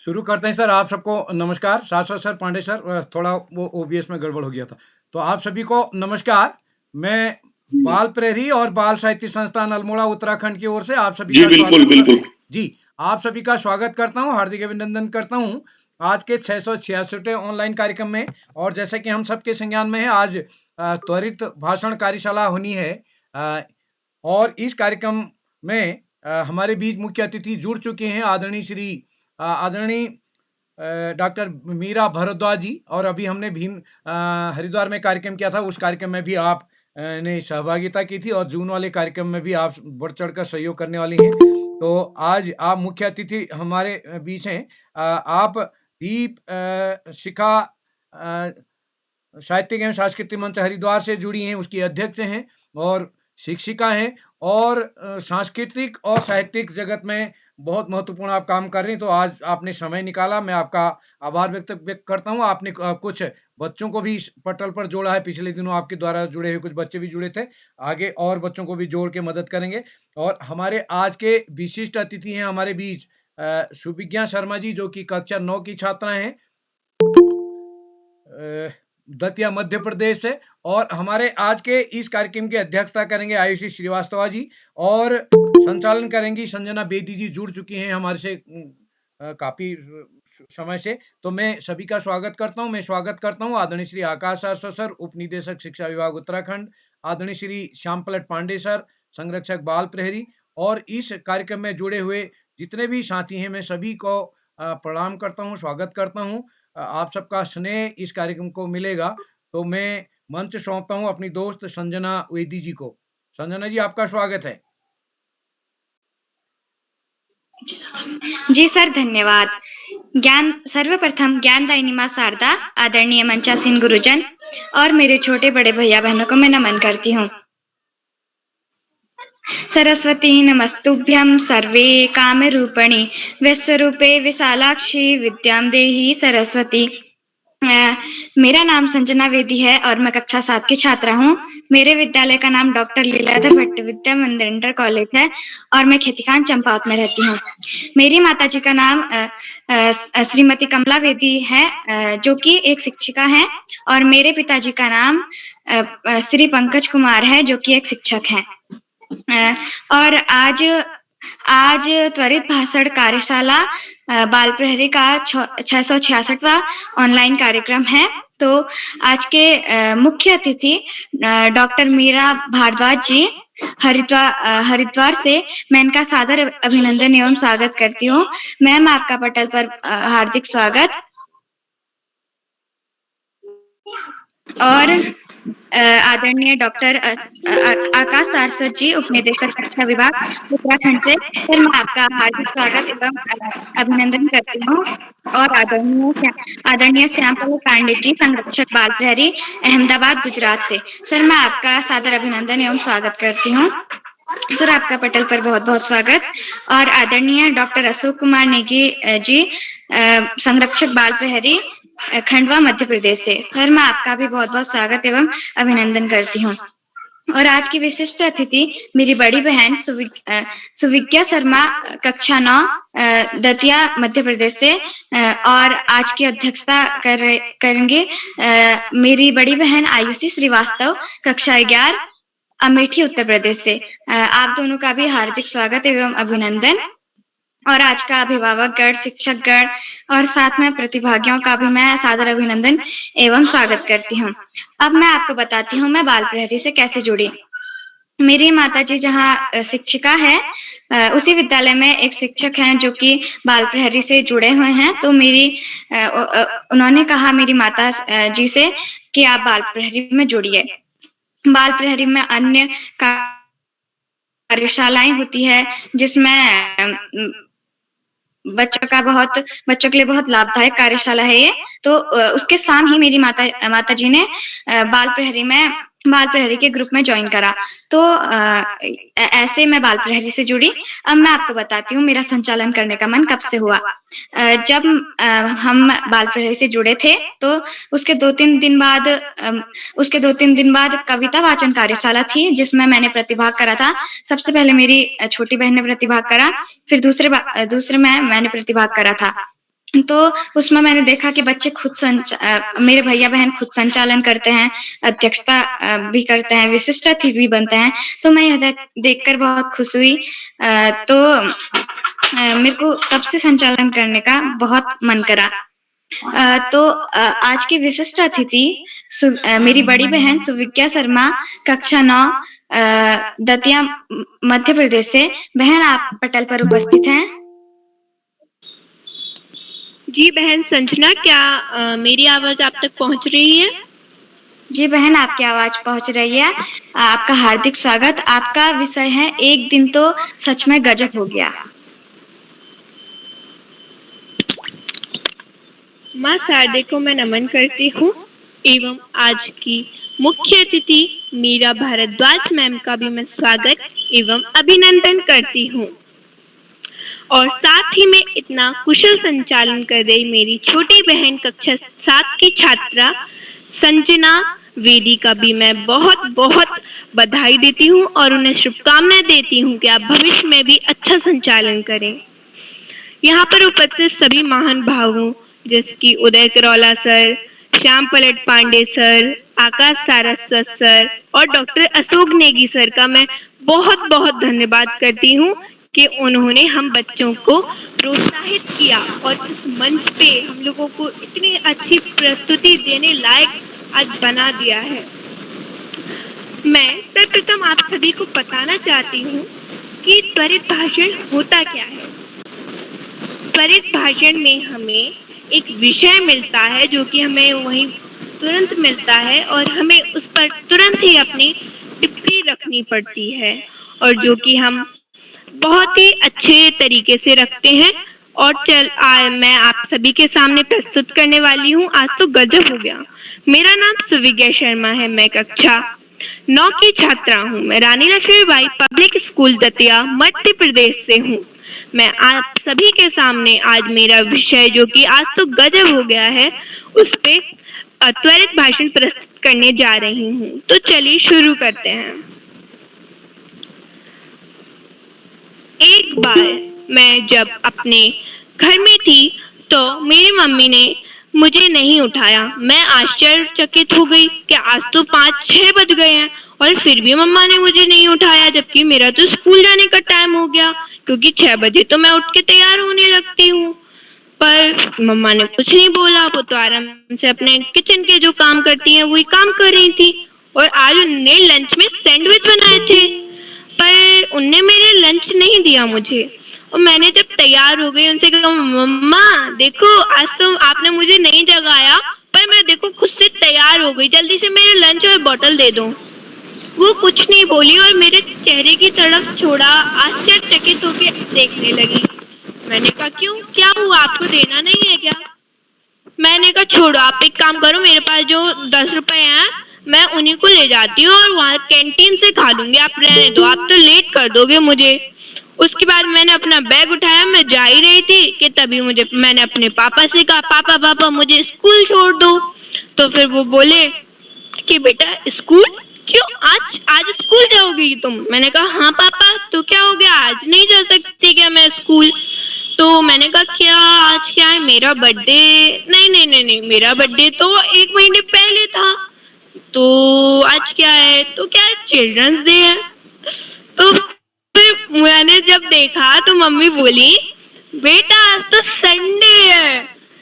शुरू करते हैं सर। आप सबको नमस्कार। साथ-साथ सर पांडे सर थोड़ा वो ओबीएस में गड़बड़ हो गया था। तो आप सभी को नमस्कार। मैं बाल प्रहरी और बाल साहित्य संस्थान अल्मोड़ा उत्तराखंड की ओर से आप सभी जी, का बिल्कुल, स्वागत कर बिल्कुल। जी, आप सभी का स्वागत करता हूँ, हार्दिक अभिनंदन करता हूँ, आज के 666वें ऑनलाइन कार्यक्रम में। और जैसे कि हम सबके संज्ञान में है, आज त्वरित भाषण कार्यशाला होनी है। अ, और इस कार्यक्रम में हमारे बीच मुख्य अतिथि जुड़ चुके हैं, आदरणीय डॉक्टर मीरा भारद्वाज जी। और अभी हमने हरिद्वार में कार्यक्रम किया था, उस कार्यक्रम में भी आप ने सहभागिता की थी और जून वाले कार्यक्रम में भी आप बढ़-चढ़ कर सहयोग करने वाली हैं। तो आज आप मुख्य अतिथि हमारे बीच हैं। आप दीप शिखा अ, साहित्यिक एवं सांस्कृतिक मंच हरिद्वार से जुड़ी हैं, उसकी अध्यक्ष हैं और शिक्षिका हैं और सांस्कृतिक और साहित्यिक जगत में बहुत महत्वपूर्ण आप काम कर रही हैं। तो आज आपने समय निकाला, मैं आपका आभार व्यक्त करता हूँ। आपने कुछ बच्चों को भी इस पटल पर जोड़ा है, पिछले दिनों आपके द्वारा जुड़े हुए कुछ बच्चे भी जुड़े थे। आगे और बच्चों को भी जोड़ के मदद करेंगे। और हमारे आज के विशिष्ट अतिथि हैं हमारे बीच सुविज्ञा शर्मा जी, जो कि कक्षा 9 की छात्रा हैं। दतिया मध्य प्रदेश से। और हमारे आज के इस कार्यक्रम की अध्यक्षता करेंगे आयुषी श्रीवास्तवा जी और संचालन करेंगी संजना बेदी जी, जुड़ चुकी हैं हमारे से काफ़ी समय से। तो मैं सभी का स्वागत करता हूँ। मैं स्वागत करता हूँ आदरणीय श्री आकाश आर्सो सर, उपनिदेशक शिक्षा विभाग उत्तराखंड, आदरणीय श्री श्याम पलट पांडे सर, संरक्षक बाल प्रहरी, और इस कार्यक्रम में जुड़े हुए जितने भी साथी हैं, मैं सभी को प्रणाम करता हूँ, स्वागत करता हूँ। आप सबका स्नेह इस कार्यक्रम को मिलेगा। तो मैं मंच सौंपता हूँ अपनी दोस्त संजना वेदी जी को। संजना जी, आपका स्वागत है। जी सर, धन्यवाद। सर्वप्रथम ज्ञानदायिनी माँ शारदा, आदरणीय मंचासीन गुरुजन और मेरे छोटे बड़े भैया बहनों को मैं नमन करती हूँ। सरस्वती नमस्तुभ्यं सर्वे कामरूपिणी विश्वरूपे विशालाक्षी विद्यां देहि सरस्वती। मेरा नाम संजना वेदी है और मैं कक्षा 7 की छात्रा हूँ। मेरे विद्यालय का नाम डॉक्टर लीलाधर भट्ट विद्या मंदिर इंटर कॉलेज है और मैं खेतीखान चंपावत में रहती हूँ। मेरी माताजी का नाम श्रीमती कमला वेदी है, जो कि एक शिक्षिका हैं, और मेरे पिताजी का नाम श्री पंकज कुमार है, जो कि एक शिक्षक हैं। और आज त्वरित भाषण कार्यशाला बाल प्रहरी का 666वां ऑनलाइन कार्यक्रम है। तो आज के मुख्य अतिथि डॉक्टर मीरा भारद्वाज जी हरिद्वार से मैं इनका सादर अभिनंदन एवं स्वागत करती हूँ। मैम, आपका पटल पर हार्दिक स्वागत। और आदरणीय डॉक्टर आकाश तारसत जी, उपनिदेशक शिक्षा विभाग उत्तराखंड से, सर मैं आपका हार्दिक स्वागत एवं अभिनंदन करती हूँ। और आदरणीय श्यामपल पांडे जी, संरक्षक बाल प्रहरी अहमदाबाद गुजरात से, सर मैं आपका सादर अभिनंदन एवं स्वागत करती हूँ। सर, आपका पटल पर बहुत बहुत स्वागत। और आदरणीय डॉक्टर अशोक कुमार नेगी जी, संरक्षक बाल प्रहरी खंडवा मध्य प्रदेश से, सर मैं आपका भी बहुत बहुत स्वागत एवं अभिनंदन करती हूँ। और आज की विशिष्ट अतिथि मेरी बड़ी बहन सुविज्ञा शर्मा, कक्षा 9 दतिया मध्य प्रदेश से, और आज की अध्यक्षता करेंगे मेरी बड़ी बहन आयुषी श्रीवास्तव, कक्षा 11 अमेठी उत्तर प्रदेश से। आप दोनों का भी हार्दिक स्वागत एवं अभिनंदन। और आज का अभिभावक गण, शिक्षक गण और साथ में प्रतिभागियों का भी मैं सादर अभिनंदन एवं स्वागत करती हूँ। अब मैं आपको बताती हूँ मैं बाल प्रहरी से कैसे जुड़ी। मेरी माताजी जहाँ शिक्षिका है, उसी विद्यालय में एक शिक्षक हैं जो कि बाल प्रहरी से जुड़े हुए हैं। तो उन्होंने कहा मेरी माता जी से कि आप बाल प्रहरी में जुड़िए। बाल प्रहरी में अन्य कार्यशालाएं होती है, जिसमें बच्चों के लिए बहुत लाभदायक कार्यशाला है ये। तो उसके साथ ही मेरी माता जी ने बाल प्रहरी के ग्रुप में ज्वाइन करा। तो ऐसे मैं बाल प्रहरी से जुड़ी। अब मैं आपको बताती हूँ मेरा संचालन करने का मन कब से हुआ। जब हम बाल प्रहरी से जुड़े थे, तो उसके 2-3 दिन बाद कविता वाचन कार्यशाला थी, जिसमें मैंने प्रतिभाग करा था। सबसे पहले मेरी छोटी बहन ने प्रतिभाग करा, फिर दूसरे में मैंने प्रतिभाग करा था। तो उसमें मैंने देखा कि बच्चे मेरे भैया-बहन खुद संचालन करते हैं, अध्यक्षता भी करते हैं, विशिष्ट अतिथि भी बनते हैं, तो मैं यह देखकर बहुत खुश हुई। तो मेरे को तब से संचालन करने का बहुत मन करा। तो आज की विशिष्ट अतिथि मेरी बड़ी बहन सुविज्ञा शर्मा, कक्षा 9 दतिया मध्य प्रदेश से। बहन आप पटल पर उपस्थित हैं। जी बहन संजना, क्या मेरी आवाज आप तक पहुंच रही है? जी बहन, आपकी आवाज पहुंच रही है। आपका हार्दिक स्वागत। आपका विषय है एक दिन तो सच में गजब हो गया। माँ शारदे को मैं नमन करती हूँ एवं आज की मुख्य अतिथि मीरा भारद्वाज मैम का भी मैं स्वागत एवं अभिनंदन करती हूँ। और साथ ही में इतना कुशल संचालन कर रही मेरी छोटी बहन कक्षा 7 की छात्रा संजना वेदी का भी मैं बहुत बहुत बधाई देती हूँ और उन्हें शुभकामनाएं देती हूँ कि आप भविष्य में भी अच्छा संचालन करें। यहाँ पर उपस्थित सभी महान भावों जैसे कि उदय करौला सर, श्याम पलट पांडे सर, आकाश सारस्वत सर और डॉक्टर अशोक नेगी सर का मैं बहुत बहुत धन्यवाद करती हूँ कि उन्होंने हम बच्चों को प्रोत्साहित किया और इस मंच पे हम लोगों को इतनी अच्छी प्रस्तुति देने लायक आज बना दिया है। मैं सर्वप्रथम आप सभी को बताना चाहती हूँ कि त्वरित भाषण होता क्या है। त्वरित भाषण में हमें एक विषय मिलता है जो कि हमें वहीं तुरंत मिलता है और हमें उस पर तुरंत ही अपनी टिप्पणी रखनी पड़ती है और जो कि हम बहुत ही अच्छे तरीके से रखते हैं। और मैं आप सभी के सामने प्रस्तुत करने वाली हूँ। आज तो गजब हो गया। मेरा नाम सुविज्ञा शर्मा है। मैं कक्षा 9 की छात्रा हूँ। मैं रानी लक्ष्मीबाई पब्लिक स्कूल दतिया मध्य प्रदेश से हूँ। मैं आप सभी के सामने आज मेरा विषय जो कि आज तो गजब हो गया है उस पे त्वरित भाषण प्रस्तुत करने जा रही हूँ। तो चलिए शुरू करते हैं। एक बार मैं जब अपने घर में थी तो मेरी मम्मी ने मुझे नहीं उठाया। मैं आश्चर्यचकित हो गई कि आज तो 5-6 बज गए हैं और फिर भी मम्मा ने मुझे नहीं उठाया, जबकि मेरा तो स्कूल जाने का टाइम हो गया क्योंकि 6 बजे तो मैं उठ के तैयार होने लगती हूँ। पर मम्मा ने कुछ नहीं बोला। वो तो आराम से अपने किचन के जो काम करती हैं वही काम कर रही थी। और आज उन्होंने लंच में सैंडविच बनाए थे पर उनने मेरे लंच नहीं दिया मुझे। और मैंने जब तैयार हो गई उनसे कहा, मम्मा देखो आज तो आपने मुझे नहीं जगाया पर मैं देखो खुद से तैयार हो गई, जल्दी से मेरे लंच और बोतल दे दो। वो कुछ नहीं बोली और मेरे चेहरे की तरफ छोड़ा आश्चर्यचकित होकर देखने लगी। मैंने कहा क्यों, क्या हुआ, आपको देना नहीं है क्या? मैंने कहा छोड़ो, आप एक काम करो, मेरे पास जो 10 रुपए हैं मैं उन्हीं को ले जाती हूँ और वहाँ कैंटीन से खा लूंगी, आप रहने दो, आप तो लेट कर दोगे मुझे। उसके बाद मैंने अपना बैग उठाया, मैं जा ही रही थी कि तभी मैंने अपने पापा से कहा, पापा पापा मुझे स्कूल छोड़ दो। तो फिर वो बोले कि बेटा स्कूल क्यों, आज आज स्कूल जाओगी तुम? मैंने कहा हाँ पापा, तो क्या हो गया, आज नहीं जा सकती क्या मैं स्कूल? तो मैंने कहा क्या आज क्या है, मेरा बर्थडे? नहीं नहीं नहीं नहीं, मेरा बर्थडे तो 1 महीने पहले था। तो आज क्या है? तो क्या है, चिल्ड्रंस डे है। तो फिर मैंने जब देखा तो मम्मी बोली बेटा आज तो संडे है।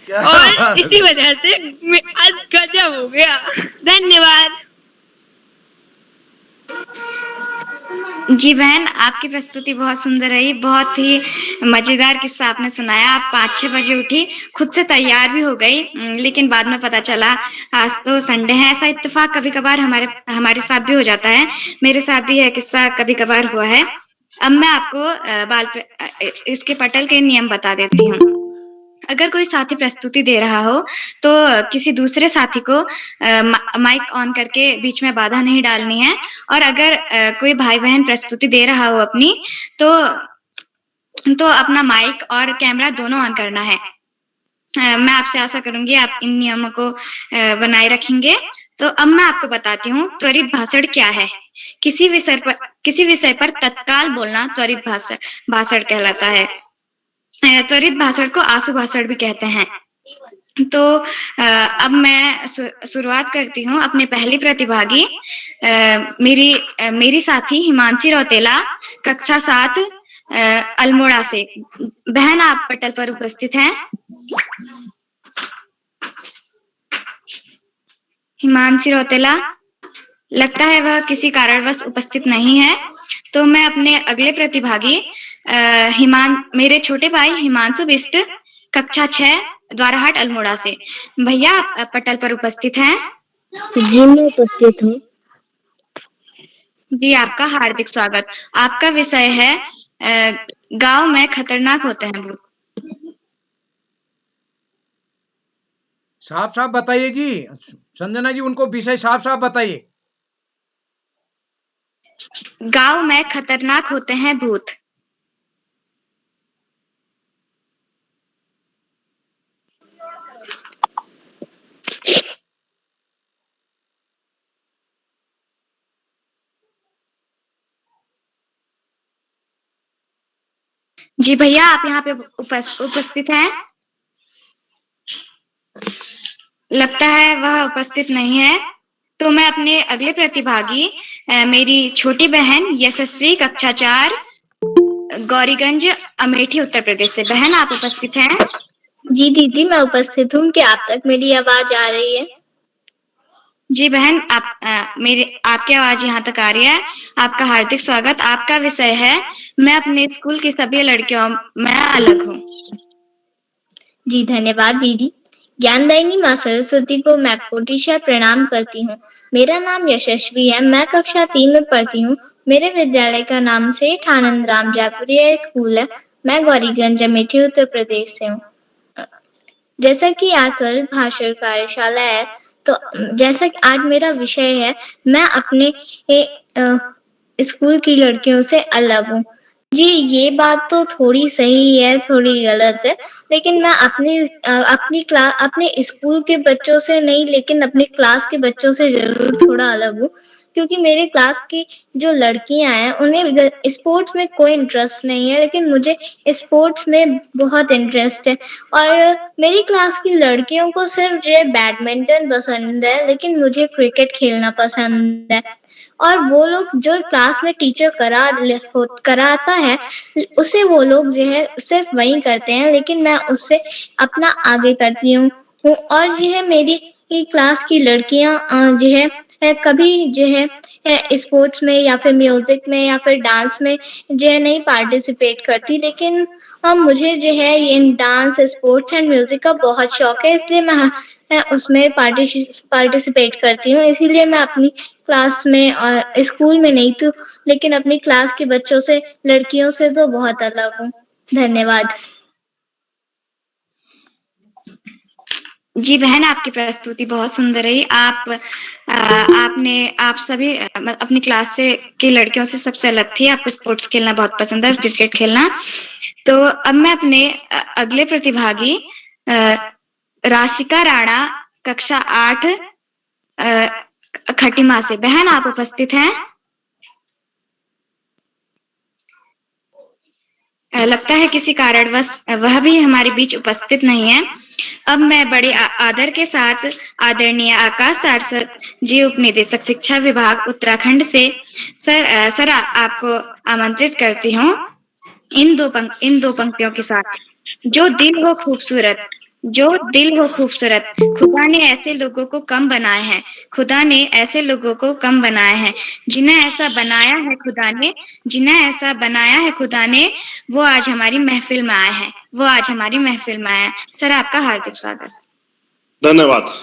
और इसी वजह से आज गजब हो गया। धन्यवाद। जी बहन, आपकी प्रस्तुति बहुत सुंदर रही। बहुत ही मजेदार किस्सा आपने सुनाया। आप 5-6 बजे उठी, खुद से तैयार भी हो गई, लेकिन बाद में पता चला आज तो संडे है। ऐसा इत्तेफाक कभी कभार हमारे साथ भी हो जाता है। मेरे साथ भी यह किस्सा कभी कभार हुआ है। अब मैं आपको इसके पटल के नियम बता देती हूँ। अगर कोई साथी प्रस्तुति दे रहा हो तो किसी दूसरे साथी को माइक ऑन करके बीच में बाधा नहीं डालनी है। और अगर कोई भाई बहन प्रस्तुति दे रहा हो अपनी तो अपना माइक और कैमरा दोनों ऑन करना है। मैं आपसे आशा करूंगी आप इन नियमों को बनाए रखेंगे। तो अब मैं आपको बताती हूँ त्वरित भाषण क्या है। किसी विषय पर तत्काल बोलना त्वरित भाषण कहलाता है। त्वरित भाषण को आंसू भाषण भी कहते हैं। तो अब मैं शुरुआत करती हूँ। अपने पहली प्रतिभागी मेरी साथी हिमांशी रौतेला, कक्षा 7 अल्मोड़ा से। बहन, आप पटल पर उपस्थित हैं। हिमांशी रौतेला, लगता है वह किसी कारणवश उपस्थित नहीं है। तो मैं अपने अगले प्रतिभागी मेरे छोटे भाई हिमांशु बिष्ट, कक्षा 6 द्वाराहाट अल्मोड़ा से। भैया, आप पटल पर उपस्थित हैं। जी, मैं उपस्थित हूँ। जी, आपका हार्दिक स्वागत। आपका विषय है गांव में खतरनाक होते हैं भूत। साफ साफ बताइए जी, संजना जी, उनको विषय साफ साफ बताइए। गांव में खतरनाक होते हैं भूत। जी भैया, आप यहाँ पे उपस्थित हैं। लगता है वह उपस्थित नहीं है। तो मैं अपने अगले प्रतिभागी मेरी छोटी बहन यशस्वी, कक्षा 4 गौरीगंज अमेठी उत्तर प्रदेश से। बहन, आप उपस्थित हैं। जी दीदी, मैं उपस्थित हूँ। क्या आप तक मेरी आवाज आ रही है? जी बहन, आपकी आवाज यहाँ तक आ रही है। आपका हार्दिक स्वागत। आपका विषय है मैं अपने स्कूल की सभी लड़कियों में अलग हूँ। जी धन्यवाद दीदी। ज्ञानदायिनी माँ सरस्वती को मैं कोटिशा प्रणाम करती हूँ। मेरा नाम यशस्वी है। मैं कक्षा 3 में पढ़ती हूँ। मेरे विद्यालय का नाम सेठ आनंद राम जयपुरिया स्कूल है। मैं गौरीगंज अमेठी उत्तर प्रदेश से हूँ। जैसा कि आज त्वरित भाषण कार्यशाला है, तो जैसा कि आज मेरा विषय है, मैं अपने स्कूल की लड़कियों से अलग हूँ। जी, ये बात तो थोड़ी सही है, थोड़ी गलत है, लेकिन मैं अपने स्कूल के बच्चों से नहीं, लेकिन अपने क्लास के बच्चों से जरूर थोड़ा अलग हूँ, क्योंकि मेरे क्लास की जो लड़कियां हैं उन्हें स्पोर्ट्स में कोई इंटरेस्ट नहीं है, लेकिन मुझे स्पोर्ट्स में बहुत इंटरेस्ट है। और मेरी क्लास की लड़कियों को सिर्फ जो है बैडमिंटन पसंद है, लेकिन मुझे क्रिकेट खेलना पसंद है। और वो लोग जो क्लास में टीचर कराता है, उसे वो लोग जो है सिर्फ वही करते हैं, लेकिन मैं उससे अपना आगे करती हूँ। और जो है मेरी क्लास की लड़कियां जो है कभी जो है स्पोर्ट्स में या फिर म्यूजिक में या फिर डांस में जो है नहीं पार्टिसिपेट करती, लेकिन मुझे जो है ये डांस, स्पोर्ट्स एंड म्यूजिक का बहुत शौक है, इसलिए मैं उसमें पार्टिसिपेट करती हूँ। इसीलिए मैं अपनी क्लास में और स्कूल में नहीं तो, लेकिन अपनी क्लास के बच्चों से, लड़कियों से तो बहुत अलग हूँ। धन्यवाद। जी बहन, आपकी प्रस्तुति बहुत सुंदर रही। आप सभी अपनी क्लास से की लड़कियों से सबसे अलग थी। आपको स्पोर्ट्स खेलना बहुत पसंद है, क्रिकेट खेलना। तो अब मैं अपने अगले प्रतिभागी राशिका राणा, कक्षा 8 खटीमा से। बहन, आप उपस्थित हैं। लगता है किसी कारणवश वह भी हमारे बीच उपस्थित नहीं है। अब मैं बड़े आदर के साथ आदरणीय आकाश सारस्वत जी, उप निदेशक शिक्षा विभाग उत्तराखंड से सर आपको आमंत्रित करती हूँ इन दो पंक्तियों के साथ। जो दिल हो खूबसूरत, जो दिल हो खूबसूरत, खुदा ने ऐसे लोगों को कम बनाए हैं। खुदा ने ऐसे लोगों को कम बनाए हैं। जिन्हें ऐसा बनाया है खुदा ने, जिन्हें ऐसा बनाया है खुदा ने, वो आज हमारी महफिल में आए हैं। वो आज हमारी महफिल में आए हैं। सर, आपका हार्दिक स्वागत। धन्यवाद,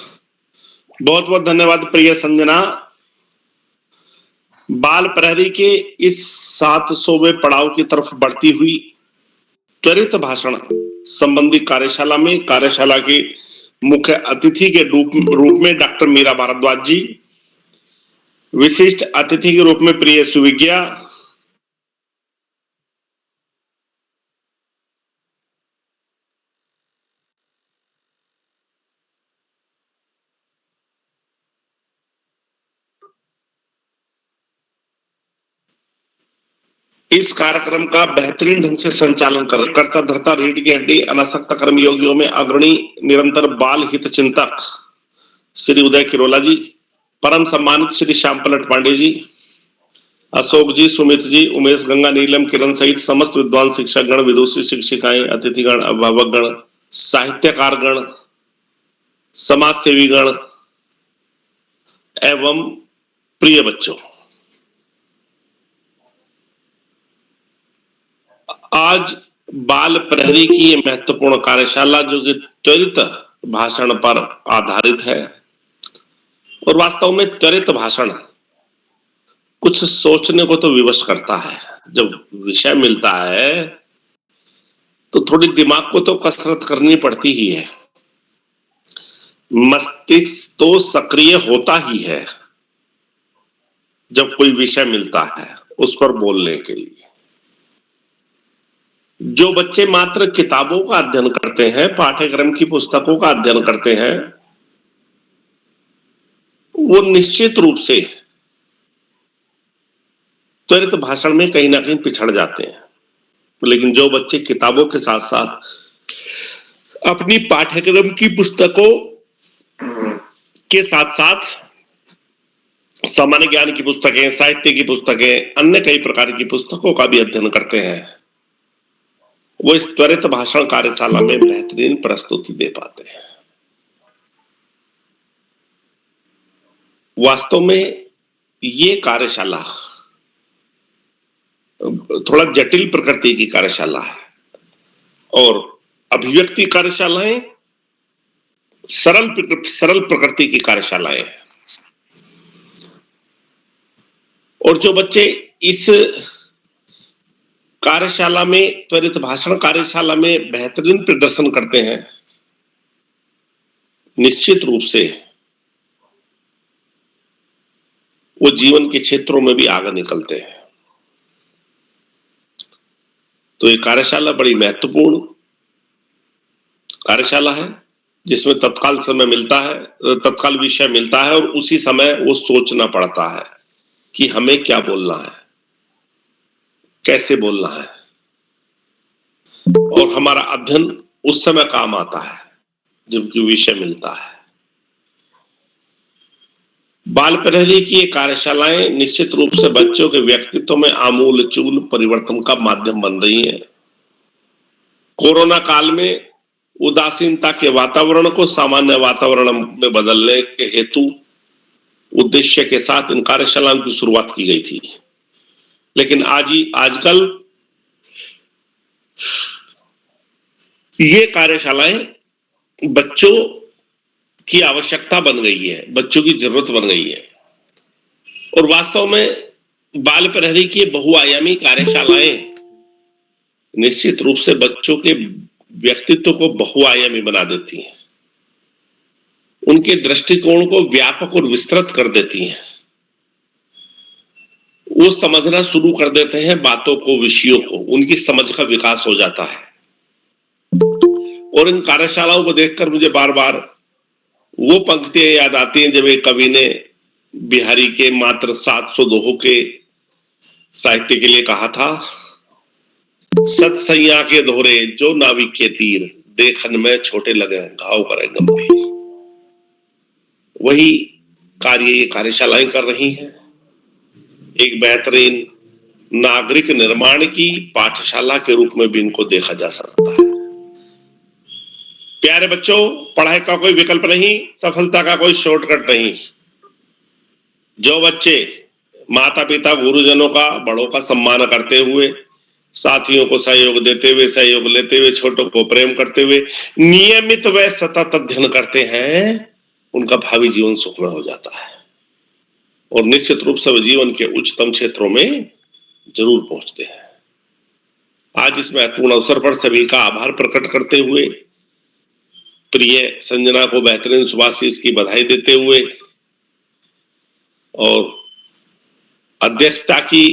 बहुत बहुत धन्यवाद प्रिय संजना। बाल प्रहरी के इस 700वें पड़ाव की तरफ बढ़ती हुई त्वरित भाषण संबंधी कार्यशाला के मुख्य अतिथि के रूप में डॉक्टर मीरा भारद्वाज जी, विशिष्ट अतिथि के रूप में प्रिय सुविज्ञा, इस कार्यक्रम का बेहतरीन ढंग से संचालन करता धरता रीढ़ की हड्डी अनासक्त कर्मयोगियों में अग्रणी निरंतर बाल हित चिंतक श्री उदय किरोला जी, परम सम्मानित श्री श्याम पलट पांडे जी, अशोक जी, सुमित जी, उमेश, गंगा, नीलम, किरण सहित समस्त विद्वान शिक्षक गण, विदुषी शिक्षिकाएं, अतिथिगण, अभिभावक गण, साहित्यकार गण, समाज सेवी गण एवं प्रिय बच्चों, आज बाल प्रहरी की ये महत्वपूर्ण कार्यशाला जो कि त्वरित भाषण पर आधारित है, और वास्तव में त्वरित भाषण कुछ सोचने को तो विवश करता है। जब विषय मिलता है तो थोड़ी दिमाग को तो कसरत करनी पड़ती ही है, मस्तिष्क तो सक्रिय होता ही है जब कोई विषय मिलता है उस पर बोलने के लिए। जो बच्चे मात्र किताबों का अध्ययन करते हैं, पाठ्यक्रम की पुस्तकों का अध्ययन करते हैं, वो निश्चित रूप से त्वरित भाषण में कहीं ना कहीं पिछड़ जाते हैं। लेकिन जो बच्चे किताबों के साथ साथ अपनी पाठ्यक्रम की पुस्तकों के साथ साथ सामान्य ज्ञान की पुस्तकें, साहित्य की पुस्तकें, अन्य कई प्रकार की पुस्तकों का भी अध्ययन करते हैं, वो इस त्वरित भाषण कार्यशाला में बेहतरीन प्रस्तुति दे पाते हैं। वास्तव में ये कार्यशाला थोड़ा जटिल प्रकृति की कार्यशाला है और अभिव्यक्ति कार्यशालाएं सरल प्रकृति की कार्यशालाएं हैं। और जो बच्चे इस कार्यशाला में, त्वरित भाषण कार्यशाला में बेहतरीन प्रदर्शन करते हैं, निश्चित रूप से वो जीवन के क्षेत्रों में भी आगे निकलते हैं। तो ये कार्यशाला बड़ी महत्वपूर्ण कार्यशाला है जिसमें तत्काल समय मिलता है, तत्काल विषय मिलता है और उसी समय वो सोचना पड़ता है कि हमें क्या बोलना है, कैसे बोलना है, और हमारा अध्ययन उस समय काम आता है जबकि विषय मिलता है। बाल प्रहरी की ये कार्यशालाएं निश्चित रूप से बच्चों के व्यक्तित्व में आमूलचूल परिवर्तन का माध्यम बन रही हैं। कोरोना काल में उदासीनता के वातावरण को सामान्य वातावरण में बदलने के हेतु उद्देश्य के साथ इन कार्यशालाओं की शुरुआत की गई थी। लेकिन आजकल ये कार्यशालाएं बच्चों की आवश्यकता बन गई है, बच्चों की जरूरत बन गई है। और वास्तव में बाल प्रहरी की बहुआयामी कार्यशालाएं निश्चित रूप से बच्चों के व्यक्तित्व को बहुआयामी बना देती हैं, उनके दृष्टिकोण को व्यापक और विस्तृत कर देती हैं। वो समझना शुरू कर देते हैं बातों को, विषयों को, उनकी समझ का विकास हो जाता है। और इन कार्यशालाओं को देखकर मुझे बार बार वो पंक्तियां याद आती हैं जब एक कवि ने बिहारी के मात्र 700 दोहों के साहित्य के लिए कहा था, सत्सैया के दोहरे जो नाविक के तीर, देखन में छोटे लगे घाव करे गंभीर। वही कार्य ये कार्यशालाएं कर रही हैं। एक बेहतरीन नागरिक निर्माण की पाठशाला के रूप में भी इनको देखा जा सकता है। प्यारे बच्चों, पढ़ाई का कोई विकल्प नहीं, सफलता का कोई शॉर्टकट नहीं। जो बच्चे माता पिता, गुरुजनों का, बड़ों का सम्मान करते हुए, साथियों को सहयोग देते हुए, सहयोग लेते हुए, छोटों को प्रेम करते हुए नियमित व सतत अध्ययन करते हैं, उनका भावी जीवन सुखमय हो जाता है और निश्चित रूप से जीवन के उच्चतम क्षेत्रों में जरूर पहुंचते हैं। आज इस महत्वपूर्ण अवसर पर सभी का आभार प्रकट करते हुए, प्रिय संजना को बेहतरीन शुभाशीष की बधाई देते हुए और अध्यक्षता की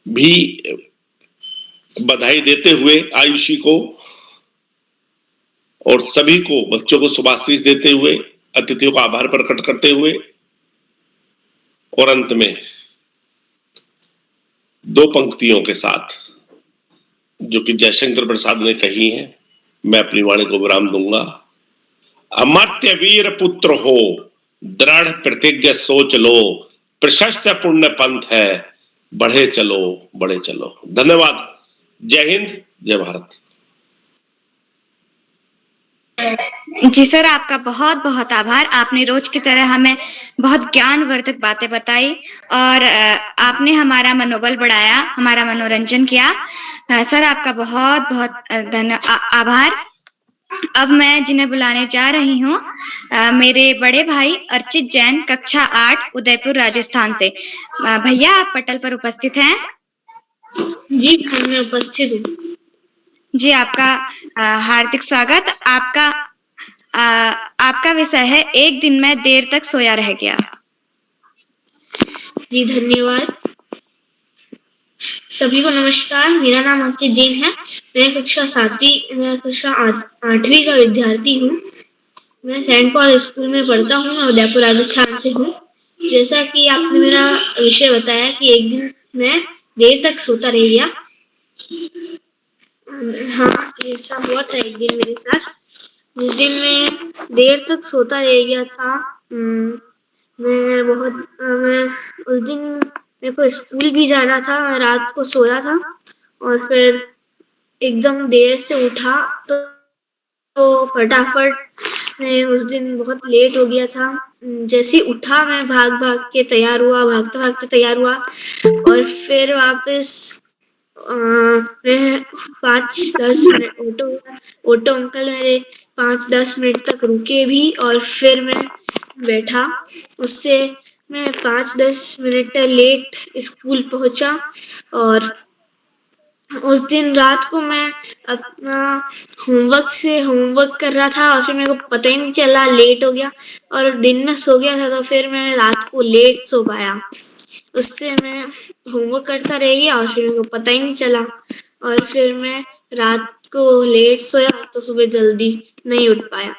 भी बधाई देते हुए आयुषी को और सभी को, बच्चों को शुभाशीष देते हुए, अतिथियों का आभार प्रकट करते हुए और अंत में दो पंक्तियों के साथ जो कि जयशंकर प्रसाद ने कही है, मैं अपनी वाणी को विराम दूंगा। अमर्त्य वीर पुत्र हो, दृढ़ प्रतिज्ञा सोच लो, प्रशस्त पुण्य पंथ है, बढ़े चलो बढ़े चलो। धन्यवाद। जय हिंद, जय भारत। जी सर, आपका बहुत बहुत आभार। आपने रोज की तरह हमें बहुत ज्ञानवर्धक बातें बताई और आपने हमारा मनोबल बढ़ाया, हमारा मनोरंजन किया। सर, आपका बहुत बहुत आभार। अब मैं जिन्हें बुलाने जा रही हूँ, मेरे बड़े भाई अर्चित जैन, कक्षा 8, उदयपुर, राजस्थान से। भैया, आप पटल पर उपस्थित हैं? जी मैं उपस्थित हूँ। जी, आपका हार्दिक स्वागत। आपका विषय है एक दिन में देर तक सोया रह गया। जी धन्यवाद। सभी को नमस्कार। मेरा नाम अर्चित जैन है। मैं कक्षा 8वीं का विद्यार्थी हूँ। मैं सेंट पॉल स्कूल में पढ़ता हूँ। मैं उदयपुर राजस्थान से हूँ। जैसा कि आपने मेरा विषय बताया कि एक दिन मैं देर तक सोता रह गया। हाँ, ऐसा हुआ था एक दिन मेरे साथ। जिस दिन मैं देर तक सोता रह गया था, मैं उस दिन मेरे को स्कूल भी जाना था। मैं रात को सोया था और फिर एकदम देर से उठा तो फटाफट मैं उस दिन बहुत लेट हो गया था। जैसे ही उठा, मैं भागते भागते तैयार हुआ और फिर वापस मैं 5-10 मिनट ऑटो अंकल मेरे 5-10 मिनट तक रुके भी और फिर मैं बैठा। उससे मैं 5-10 मिनट लेट स्कूल पहुंचा और उस दिन रात को मैं अपना होमवर्क कर रहा था और फिर मेरे को पता ही नहीं चला, लेट हो गया और दिन में सो गया था। तो फिर मैं रात को लेट सो पाया। उससे मैं होमवर्क करता रह गया और फिर मेरे को पता ही नहीं चला और फिर मैं रात को लेट सोया तो सुबह जल्दी नहीं उठ पाया।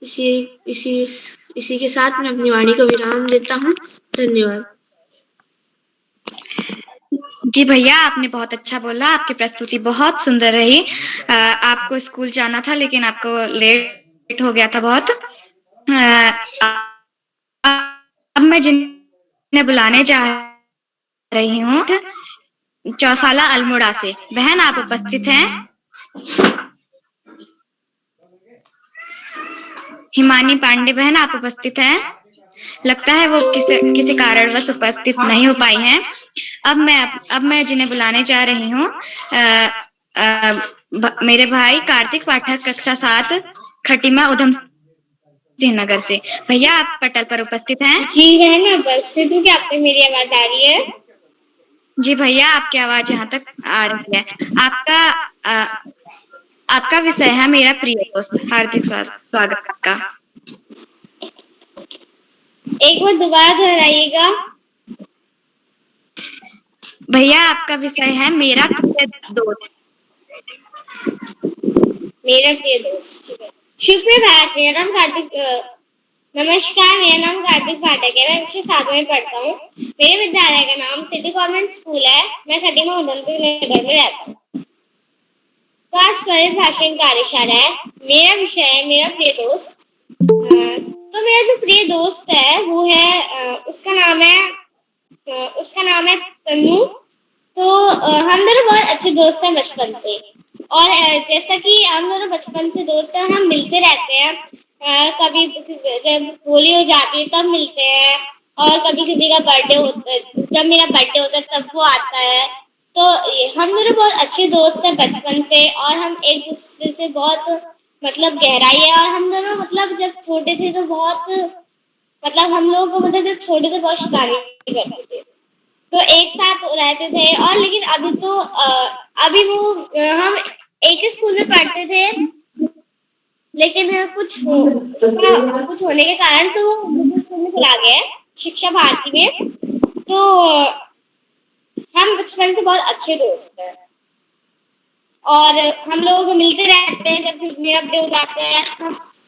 इसी के साथ मैं अपनी वाणी को विराम देता हूँ। धन्यवाद। जी भैया, आपने बहुत अच्छा बोला। आपकी प्रस्तुति बहुत सुंदर रही। आपको स्कूल जाना था लेकिन आपको लेट हो गया था बहुत। अब मैं जिन्हें बुलाने जा रही हूँ, चौसाला अल्मोड़ा से। बहन, आप उपस्थित हैं? हिमानी पांडे बहन, आप उपस्थित हैं? लगता है वो किसी कारणवश उपस्थित नहीं हो पाई हैं। अब मैं जिन्हें बुलाने जा रही हूँ, मेरे भाई कार्तिक पाठक, कक्षा 7, खटीमा, उधम सिंह नगर से। भैया, आप पटल पर उपस्थित हैं? जी बहन, मैं उपस्थित हूँ। क्या आपको मेरी आवाज आ रही है? जी भैया, आपकी आवाज यहाँ तक आ रही है। आपका विषय है मेरा प्रिय दोस्त। हार्दिक स्वागत आपका। एक बार दोबारा दोहराइएगा। भैया, आपका विषय है मेरा प्रिय दोस्त। मेरा प्रिय दोस्त, ठीक है। सुप्रभात, मेरा नाम नमस्कार, मेरा नाम कार्तिक पाठक है। मैं कक्षा 7 में पढ़ता हूँ। मेरे विद्यालय का नाम सिटी कॉन्वेंट स्कूल है। मैं खटीमा, उधम सिंह नगर में रहता हूँ। आज त्वरित भाषण कार्यशाला है। मेरा विषय है मेरा प्रिय दोस्त। तो मेरा जो प्रिय दोस्त है वो है, उसका नाम है तन्नू। तो हम दोनों बहुत अच्छे दोस्त हैं बचपन से। और जैसा कि हम दोनों बचपन से दोस्त हैं, हम मिलते रहते हैं। कभी जब होली हो जाती है तब मिलते हैं और कभी किसी का बर्थडे होता है, जब मेरा बर्थडे होता है तब वो आता है। तो हम दोनों बहुत अच्छे दोस्त हैं बचपन से और हम एक दूसरे से बहुत गहराई है। और हम दोनों जब छोटे थे तो हम लोग जब छोटे थे बहुत शैतानी करते थे, तो एक साथ रहते थे। और लेकिन अभी तो हम एक ही स्कूल में पढ़ते थे, लेकिन कुछ होने के कारण तो वो दूसरे स्कूल में चला गया, शिक्षा भारती में। तो हम बचपन से बहुत अच्छे दोस्त हैं और हम लोग मिलते रहते हैं। जब मेरा बर्थडे हो जाता है,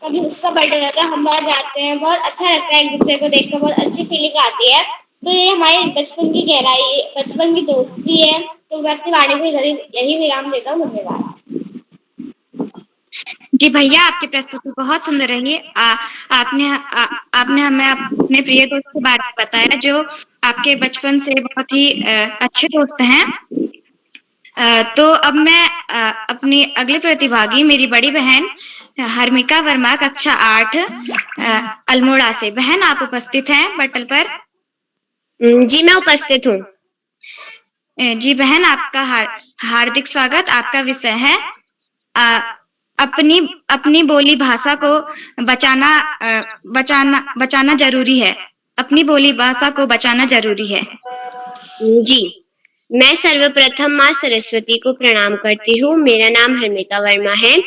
कभी उसका बर्थडे हो जाता है, हम बाहर जाते हैं। बहुत अच्छा लगता है एक दूसरे को देखकर, बहुत अच्छी फीलिंग आती है। तो ये हमारी बचपन की गहराई, बचपन की दोस्ती है। तो मैं अपनी वाणी को यही विराम देता हूँ। धन्यवाद। जी भैया, आपकी प्रस्तुति बहुत सुंदर रही। आपने हमें अपने प्रिय दोस्त के बारे में बताया जो आपके बचपन से बहुत ही अच्छे दोस्त हैं। तो अब मैं अपनी अगली प्रतिभागी मेरी बड़ी बहन हर्मिका वर्मा कक्षा 8 अल्मोड़ा से। बहन, आप उपस्थित हैं पटल पर? जी मैं उपस्थित हूँ। जी बहन, आपका हार्दिक स्वागत। आपका विषय है अपनी बोली भाषा को बचाना जरूरी है। अपनी बोली भाषा को बचाना जरूरी है। जी, मैं सर्वप्रथम माँ सरस्वती को प्रणाम करती हूँ। मेरा नाम हर्मिका वर्मा है।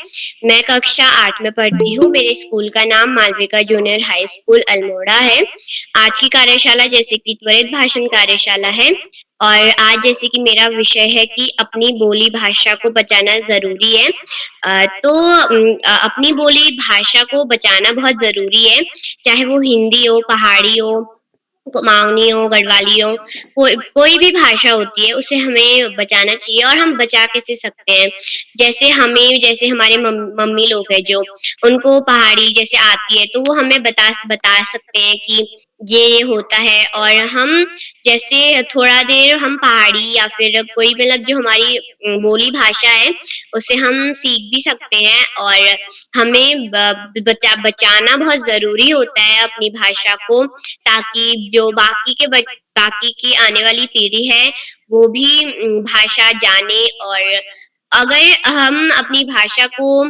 मैं कक्षा 8 में पढ़ती हूँ। मेरे स्कूल का नाम Malvika junior high school Almora है। आज की कार्यशाला जैसे कि त्वरित भाषण कार्यशाला है और आज जैसे कि मेरा विषय है कि अपनी बोली भाषा को बचाना जरूरी है। अपनी बोली भाषा को बचाना बहुत जरूरी है, चाहे वो हिंदी हो, पहाड़ी हो, कुमाऊनी हो, गढ़वाली हो, कोई भी भाषा होती है उसे हमें बचाना चाहिए। और हम बचा कैसे सकते हैं? जैसे हमारे मम्मी लोग हैं जो उनको पहाड़ी जैसे आती है तो वो हमें बता सकते हैं कि ये होता है। और हम जैसे थोड़ा देर हम पहाड़ी या फिर कोई मतलब जो हमारी बोली भाषा है उसे हम सीख भी सकते हैं। और हमें बचाना बहुत जरूरी होता है अपनी भाषा को, ताकि जो बाकी की आने वाली पीढ़ी है वो भी भाषा जाने। और अगर हम अपनी भाषा को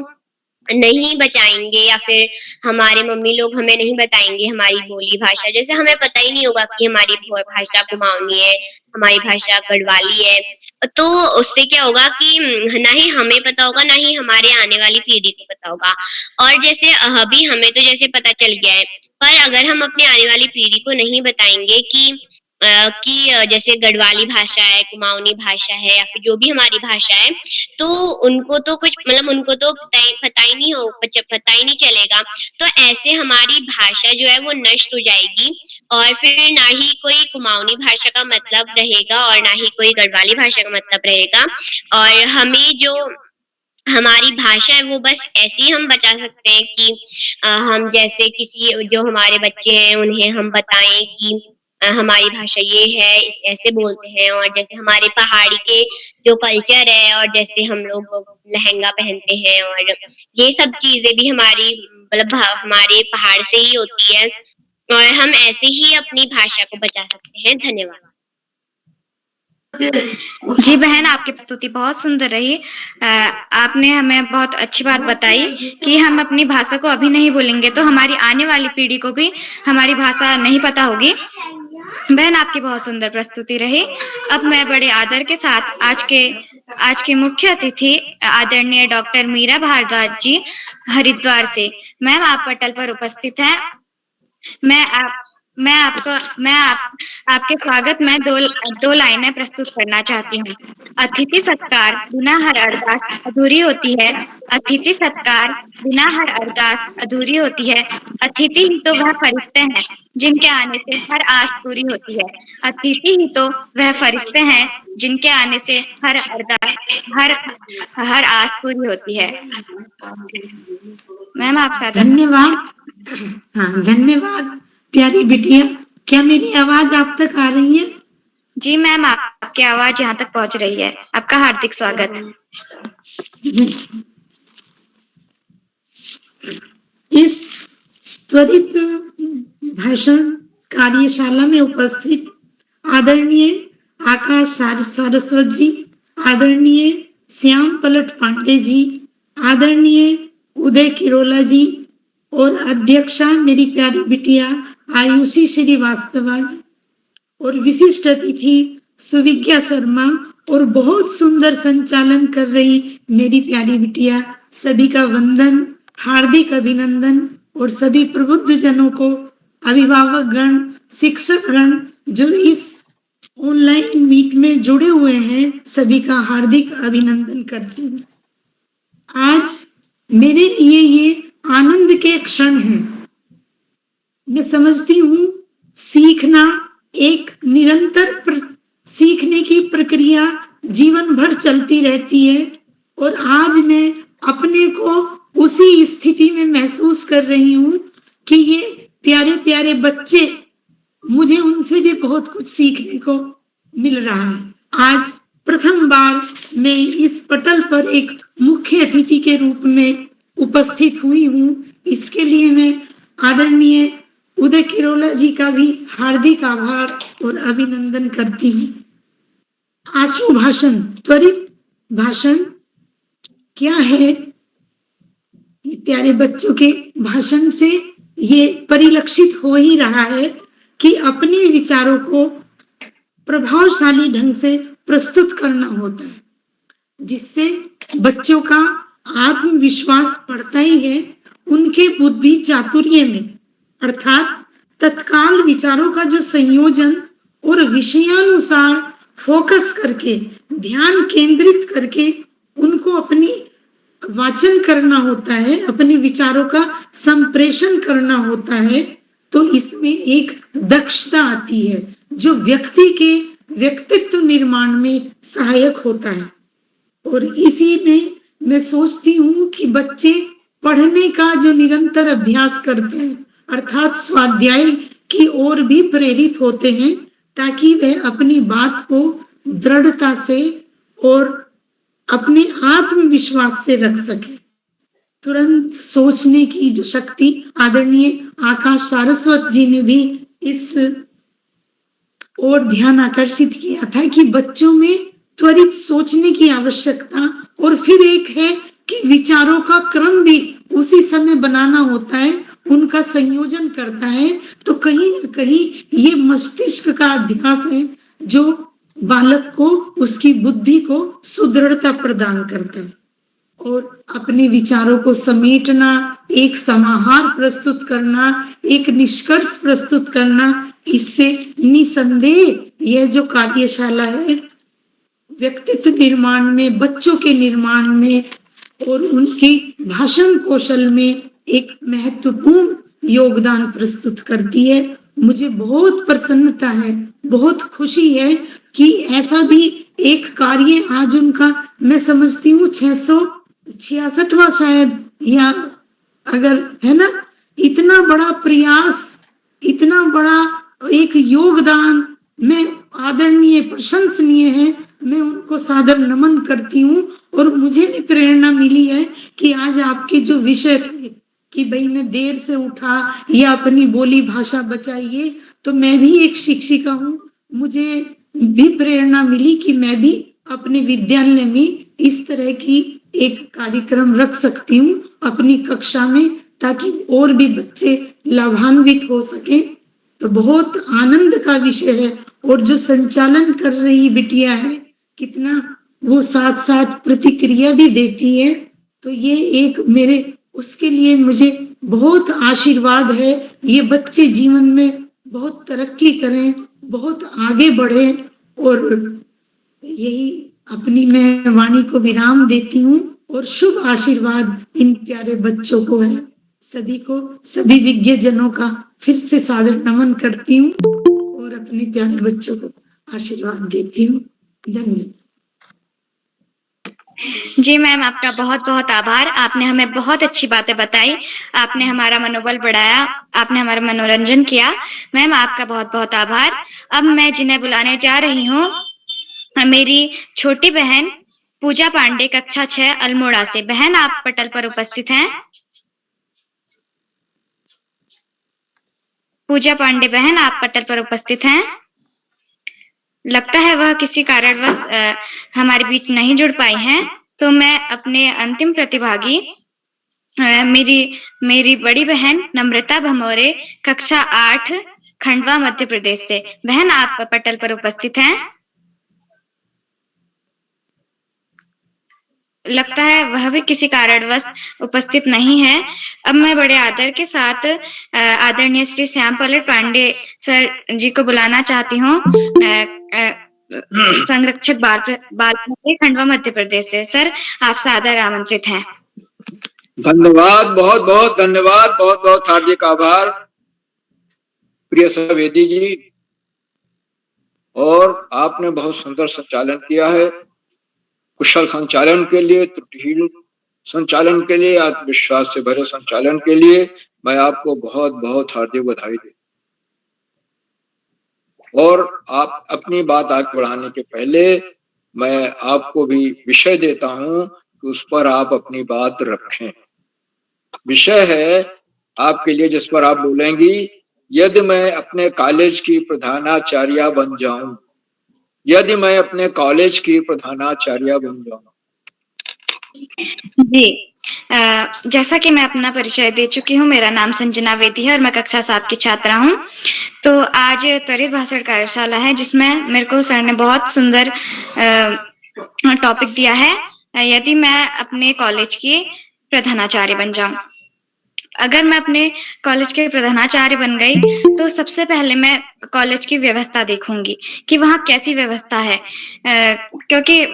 नहीं बचाएंगे या फिर हमारे मम्मी लोग हमें नहीं बताएंगे हमारी बोली भाषा, जैसे हमें पता ही नहीं होगा कि हमारी भाषा कुमाऊनी है, हमारी भाषा गढ़वाली है, तो उससे क्या होगा कि ना ही हमें पता होगा ना ही हमारे आने वाली पीढ़ी को पता होगा। और जैसे अभी हमें तो जैसे पता चल गया है, पर अगर हम अपने आने वाली पीढ़ी को नहीं बताएंगे कि जैसे गढ़वाली भाषा है, कुमाऊनी भाषा है या फिर जो भी हमारी भाषा है, तो उनको तो कुछ मतलब उनको तो पता ही नहीं चलेगा। तो ऐसे हमारी भाषा जो है वो नष्ट हो जाएगी और फिर ना ही कोई कुमाऊनी भाषा का मतलब रहेगा और ना ही कोई गढ़वाली भाषा का मतलब रहेगा। और हमें जो हमारी भाषा है वो बस ऐसे ही हम बचा सकते हैं कि हम जैसे किसी जो हमारे बच्चे हैं उन्हें हम बताएं कि हमारी भाषा ये है, इस ऐसे बोलते हैं। और जैसे हमारे पहाड़ी के जो कल्चर है और जैसे हम लोग लहंगा पहनते हैं और ये सब चीजें भी हमारी मतलब हमारे पहाड़ से ही होती है और हम ऐसे ही अपनी भाषा को बचा सकते हैं। धन्यवाद। जी बहन, आपकी प्रस्तुति बहुत सुंदर रही। आपने हमें बहुत अच्छी बात बताई कि हम अपनी भाषा को अभी नहीं भूलेंगे तो हमारी आने वाली पीढ़ी को भी हमारी भाषा नहीं पता होगी। बहन, आपकी बहुत सुंदर प्रस्तुति रही। अब मैं बड़े आदर के साथ आज के मुख्य अतिथि आदरणीय डॉक्टर मीरा भारद्वाज जी हरिद्वार से। मैम, आप पटल पर उपस्थित हैं। आपके स्वागत में दो लाइनें प्रस्तुत करना चाहती हूँ। अतिथि सत्कार बिना हर अरदास अधूरी होती है। अतिथि सत्कार बिना हर अरदास अधूरी होती है। अतिथि ही तो वह फरिश्ते हैं जिनके आने से हर आस पूरी होती है। अतिथि ही तो वह फरिश्ते हैं जिनके आने से हर आस पूरी होती है। मैम, आप साथ। धन्यवाद। हाँ, धन्यवाद प्यारी बिटिया। क्या मेरी आवाज आप तक आ रही है? जी मैम, आपकी आवाज यहाँ तक पहुँच रही है। आपका हार्दिक स्वागत। इस त्वरित भाषण कार्यशाला में उपस्थित आदरणीय आकाश सारस्वत जी, आदरणीय श्याम पलट पांडे जी, आदरणीय उदय किरोला जी और अध्यक्षा मेरी प्यारी बिटिया आयुषी श्रीवास्तव जी और विशिष्ट अतिथि सुविज्ञा शर्मा और बहुत सुंदर संचालन कर रही मेरी प्यारी बिटिया, सभी का वंदन, हार्दिक अभिनंदन। और सभी प्रबुद्ध जनों को, अभिभावक गण, शिक्षक गण जो इस ऑनलाइन मीट में जुड़े हुए हैं, सभी का हार्दिक अभिनंदन करती हूँ। आज मेरे लिए ये आनंद के क्षण हैं। मैं समझती हूँ सीखना एक निरंतर सीखने की प्रक्रिया जीवन भर चलती रहती है और आज मैं अपने को उसी स्थिति में महसूस कर रही हूँ कि ये प्यारे प्यारे बच्चे, मुझे उनसे भी बहुत कुछ सीखने को मिल रहा है। आज प्रथम बार मैं इस पटल पर एक मुख्य अतिथि के रूप में उपस्थित हुई हूँ। इसके लिए मैं आदरणीय उदय किरोला जी का भी हार्दिक आभार और अभिनंदन करती हूँ। आशु भाषण, त्वरित भाषण क्या है? ये प्यारे बच्चों के भाषण से ये परिलक्षित हो ही रहा है कि अपने विचारों को प्रभावशाली ढंग से प्रस्तुत करना होता है, जिससे बच्चों का आत्मविश्वास बढ़ता ही है। उनके बुद्धि चातुर्य में, अर्थात तत्काल विचारों का जो संयोजन और विषयानुसार फोकस करके, ध्यान केंद्रित करके उनको अपनी वाचन करना होता है, अपने विचारों का संप्रेषण करना होता है, तो इसमें एक दक्षता आती है जो व्यक्ति के व्यक्तित्व निर्माण में सहायक होता है। और इसी में मैं सोचती हूँ कि बच्चे पढ़ने का जो निरंतर अभ्यास करते हैं, अर्थात स्वाध्याय की ओर भी प्रेरित होते हैं, ताकि वह अपनी बात को दृढ़ता से और अपने आत्मविश्वास से रख सके। तुरंत सोचने की जो शक्ति आदरणीय आकाश सारस्वत जी ने भी इस और ध्यान आकर्षित किया था कि बच्चों में त्वरित सोचने की आवश्यकता, और फिर एक है कि विचारों का क्रम भी उसी समय बनाना होता है, उनका संयोजन करता है। तो कहीं ना कहीं ये मस्तिष्क का अभ्यास है जो बालक को, उसकी बुद्धि को सुदृढ़ता प्रदान करता है। और अपने विचारों को समेटना, एक समाहार प्रस्तुत करना, एक निष्कर्ष प्रस्तुत करना, इससे निसंदेह यह जो कार्यशाला है व्यक्तित्व निर्माण में, बच्चों के निर्माण में और उनकी भाषण कौशल में एक महत्वपूर्ण योगदान प्रस्तुत करती है। मुझे बहुत प्रसन्नता है, बहुत खुशी है कि ऐसा भी एक कार्य आज उनका, मैं समझती हूँ 666वां शायद, या अगर है ना, इतना बड़ा प्रयास, इतना बड़ा एक योगदान, मैं आदरणीय, प्रशंसनीय है। मैं उनको सादर नमन करती हूँ। और मुझे भी प्रेरणा मिली है कि आज आपके जो विषय थे कि भाई मैं देर से उठा या अपनी बोली भाषा बचाइए, तो मैं भी एक शिक्षिका हूँ, मुझे भी प्रेरणा मिली कि मैं भी अपने विद्यालय में इस तरह की एक कार्यक्रम रख सकती हूँ अपनी कक्षा में, ताकि और भी बच्चे लाभान्वित हो सके। तो बहुत आनंद का विषय है। और जो संचालन कर रही बिटिया है, कितना वो साथ साथ प्रतिक्रिया भी देती है, तो ये एक मेरे, उसके लिए मुझे बहुत आशीर्वाद है। ये बच्चे जीवन में बहुत तरक्की करें, बहुत आगे बढ़े, और यही अपनी मैं वाणी को विराम देती हूँ और शुभ आशीर्वाद इन प्यारे बच्चों को है। सभी को, सभी विज्ञ जनों का फिर से सादर नमन करती हूँ और अपने प्यारे बच्चों को आशीर्वाद देती हूँ। धन्यवाद। जी मैम, आपका बहुत बहुत आभार। आपने हमें बहुत अच्छी बातें बताई, आपने हमारा मनोबल बढ़ाया, आपने हमारा मनोरंजन किया। मैम, आपका बहुत बहुत आभार। अब मैं जिन्हें बुलाने जा रही हूँ, मेरी छोटी बहन पूजा पांडे, कक्षा 6 अल्मोड़ा से। बहन, आप पटल पर उपस्थित हैं? पूजा पांडे बहन, आप पटल पर उपस्थित हैं? लगता है वह किसी कारणवश हमारे बीच नहीं जुड़ पाई हैं। तो मैं अपने अंतिम प्रतिभागी, मेरी बड़ी बहन नम्रता भमोरे, कक्षा 8 खंडवा मध्य प्रदेश से। बहन, आप पटल पर उपस्थित हैं? लगता है वह भी किसी कारणवश उपस्थित नहीं है। अब मैं बड़े आदर के साथ आदरणीय श्री श्याम पलट पांडे सर जी को बुलाना चाहती हूँ, संरक्षक बाल खंडवा मध्य प्रदेश से। सर, आप सादर आमंत्रित हैं। धन्यवाद, बहुत बहुत धन्यवाद, बहुत बहुत हार्दिक आभार प्रिय सवेदी जी। और आपने बहुत सुंदर संचालन किया है। कुशल संचालन के लिए, त्रुटिहीन संचालन के लिए, आत्मविश्वास से भरे संचालन के लिए मैं आपको बहुत बहुत हार्दिक बधाई देता हूं। और आप अपनी बात आगे बढ़ाने के पहले मैं आपको भी विषय देता हूं कि उस पर आप अपनी बात रखें। विषय है आपके लिए जिस पर आप बोलेंगी, यदि मैं अपने कॉलेज की प्रधानाचार्य बन जाऊं, यदि मैं अपने कॉलेज की प्रधानाचार्य बन जाऊं। जी, जैसा कि मैं अपना परिचय दे चुकी हूँ, मेरा नाम संजना वेदी है और मैं कक्षा 7 की छात्रा हूँ। तो आज त्वरित भाषण कार्यशाला है जिसमें मेरे को सर ने बहुत सुंदर टॉपिक दिया है, यदि मैं अपने कॉलेज की प्रधानाचार्य बन जाऊं। अगर मैं अपने कॉलेज के प्रधानाचार्य बन गई तो सबसे पहले मैं कॉलेज की व्यवस्था देखूंगी कि वहाँ कैसी व्यवस्था है, क्योंकि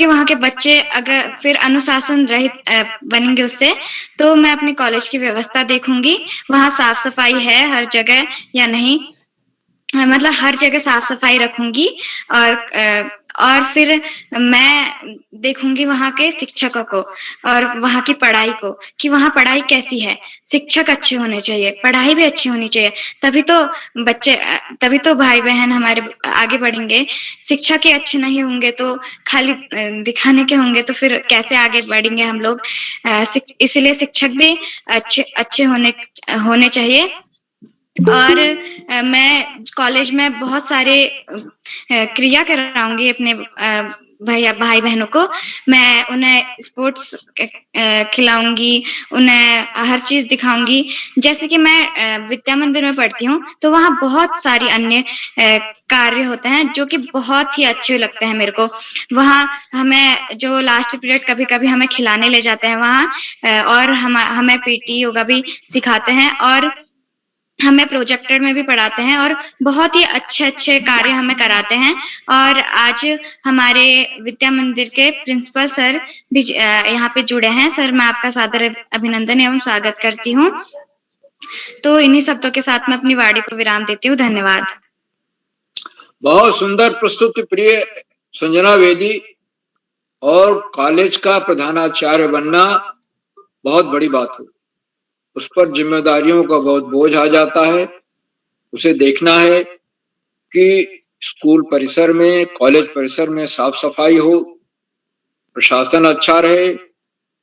वहाँ के बच्चे अगर फिर अनुशासन रहित बनेंगे उससे, तो मैं अपने कॉलेज की व्यवस्था देखूंगी, वहाँ साफ सफाई है हर जगह या नहीं, मतलब हर जगह साफ सफाई रखूंगी। और फिर मैं देखूंगी वहाँ के शिक्षकों को और वहाँ की पढ़ाई को कि वहाँ पढ़ाई कैसी है। शिक्षक अच्छे होने चाहिए, पढ़ाई भी अच्छी होनी चाहिए, तभी तो भाई बहन हमारे आगे बढ़ेंगे। शिक्षक ही अच्छे नहीं होंगे तो खाली दिखाने के होंगे तो फिर कैसे आगे बढ़ेंगे हम लोग। इसलिए शिक्षक भी अच्छे होने चाहिए। और मैं कॉलेज में बहुत सारे क्रिया कराऊंगी अपने भाई बहनों को। मैं उन्हें स्पोर्ट्स खिलाऊंगी, उन्हें हर चीज दिखाऊंगी। जैसे कि मैं विद्या मंदिर में पढ़ती हूँ तो वहाँ बहुत सारी अन्य कार्य होते हैं जो कि बहुत ही अच्छे लगते हैं मेरे को। वहाँ हमें जो लास्ट पीरियड कभी कभी हमें खिलाने ले जाते हैं वहाँ, और हमें पीटी योगा भी सिखाते हैं और हमें प्रोजेक्टर में भी पढ़ाते हैं और बहुत ही अच्छे अच्छे कार्य हमें कराते हैं। और आज हमारे विद्या मंदिर के प्रिंसिपल सर भी यहाँ पे जुड़े हैं। सर, मैं आपका सादर अभिनंदन एवं स्वागत करती हूँ। तो इन्हीं शब्दों के साथ मैं अपनी वाणी को विराम देती हूँ। धन्यवाद। बहुत सुंदर प्रस्तुति प्रिय संजना वेदी। और कॉलेज का प्रधानाचार्य बनना बहुत बड़ी बात है, उस पर जिम्मेदारियों का बहुत बोझ आ जाता है। उसे देखना है कि स्कूल परिसर में, कॉलेज परिसर में साफ सफाई हो, प्रशासन अच्छा रहे,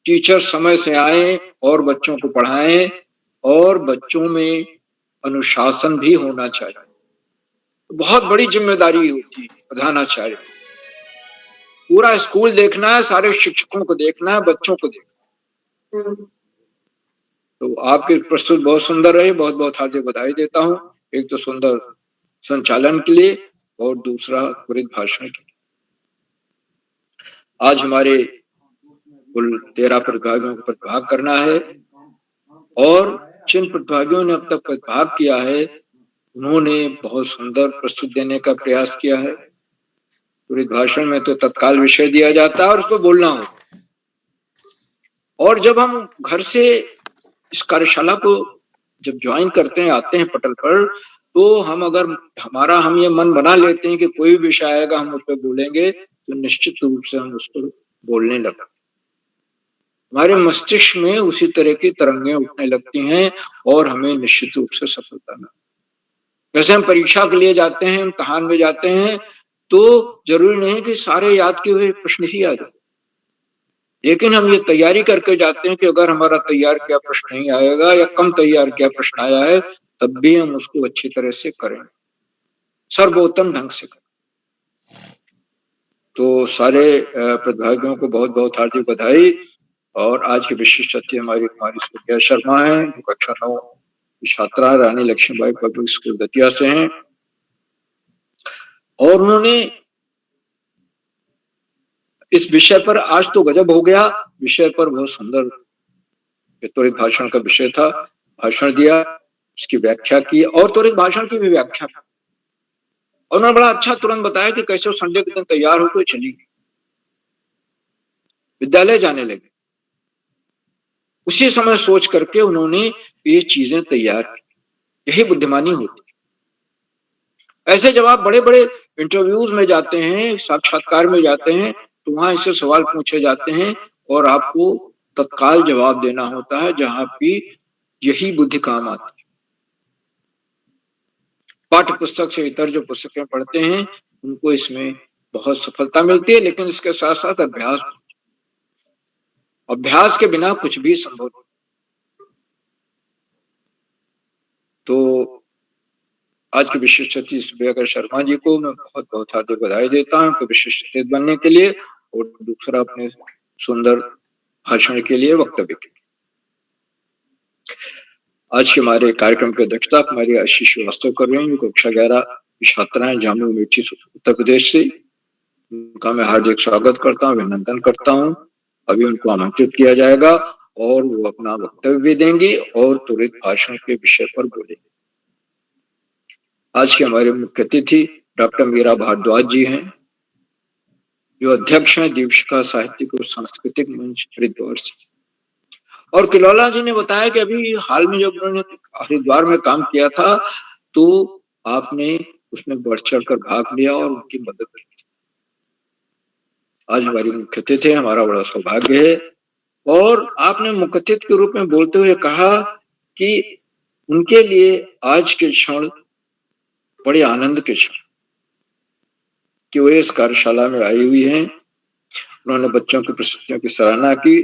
टीचर समय से आए और बच्चों को पढ़ाएं, और बच्चों में अनुशासन भी होना चाहिए। बहुत बड़ी जिम्मेदारी होती है प्रधानाचार्य। पूरा स्कूल देखना है, सारे शिक्षकों को देखना है, बच्चों को देखना है। तो आपकी प्रस्तुत बहुत सुंदर रही, बहुत बहुत हार्दिक बधाई देता हूँ। एक तो सुंदर संचालन के लिए और दूसरा त्वरित भाषण के लिए। आज हमारे कुल 13 प्रतिभागियों को प्रतिभाग करना है और जिन प्रतिभागियों ने अब तक प्रतिभाग किया है उन्होंने बहुत सुंदर प्रस्तुत देने का प्रयास किया है। त्वरित भाषण में तो तत्काल विषय दिया जाता है और उसको बोलना हो, और जब हम घर से इस कार्यशाला को जब ज्वाइन करते हैं, आते हैं पटल पर, तो हम ये मन बना लेते हैं कि कोई विषय आएगा हम उस पर बोलेंगे, तो निश्चित रूप से हम उस पर बोलने लगते। हमारे मस्तिष्क में उसी तरह की तरंगें उठने लगती हैं और हमें निश्चित रूप से सफलता मिलती है। जैसे हम परीक्षा के लिए जाते हैं, इम्तिहान में जाते हैं, तो जरूरी नहीं कि सारे याद किए हुए प्रश्न ही आ जाए, लेकिन हम ये तैयारी करके जाते हैं कि अगर हमारा तैयार किया प्रश्न नहीं आएगा या कम तैयार किया प्रश्न आया है, तब भी हम उसको अच्छी तरह से करें, सर्वोत्तम ढंग से करें। तो सारे प्रतिभागियों को बहुत बहुत हार्दिक बधाई। और आज के विशिष्ट अतिथि हमारी कुमारी सुप्रिया शर्मा है, जो कक्षा 9 की छात्रा रानी लक्ष्मीबाई पब्लिक स्कूल दतिया से हैं, और उन्होंने इस विषय पर, आज तो गजब हो गया, विषय पर बहुत सुंदर त्वरित भाषण का विषय था, भाषण दिया, उसकी व्याख्या की और त्वरित भाषण की भी व्याख्या, और उन्होंने बड़ा अच्छा तुरंत बताया कि कैसे संडे के दिन तैयार होकर चली गई, विद्यालय जाने लगे। उसी समय सोच करके उन्होंने ये चीजें तैयार की। यही बुद्धिमानी होती है। ऐसे जब आप बड़े बड़े इंटरव्यूज में जाते हैं, साक्षात्कार में जाते हैं, तो वहां ऐसे सवाल पूछे जाते हैं और आपको तत्काल जवाब देना होता है, जहां भी यही बुद्धि काम आती है। पाठ्य पुस्तक से इतर जो पुस्तकें पढ़ते हैं उनको इसमें बहुत सफलता मिलती है, लेकिन इसके साथ साथ अभ्यास के बिना कुछ भी संभव नहीं। तो आज के विशिष्ट अतिथि सुबेकर शर्मा जी को मैं बहुत बहुत हार्दिक बधाई देता हूं विशिष्ट अतिथि बनने के लिए, और दूसरा अपने सुंदर भाषण के लिए, वक्तव्य के लिए। आज के हमारे कार्यक्रम की अध्यक्षता हमारी आशीष श्रीवास्तव कर रहे हैं, जो कक्षा 11 की छात्राएं जामुन अमेठी उत्तर प्रदेश से। उनका मैं हार्दिक स्वागत करता हूँ, अभिनंदन करता हूँ। अभी उनको आमंत्रित किया जाएगा और वो अपना वक्तव्य भी देंगे और त्वरित भाषण के विषय पर बोलेंगे। आज के हमारे मुख्य अतिथि डॉक्टर मीरा भारद्वाज जी हैं, जो अध्यक्ष हैं दीपशिखा साहित्यिक और सांस्कृतिक मंच हरिद्वार से। और किलौला जी ने बताया कि अभी हाल में जब उन्होंने हरिद्वार में काम किया था तो आपने उसमें बढ़ चढ़कर भाग लिया और उनकी मदद की। आज हमारी मुख्य अतिथि, हमारा बड़ा सौभाग्य है। और आपने मुख्य अतिथि के रूप में बोलते हुए कहा कि उनके लिए आज के क्षण बड़े आनंद के क्षण कि वो इस कार्यशाला में आई हुई हैं। उन्होंने बच्चों की प्रस्तुतियों की सराहना की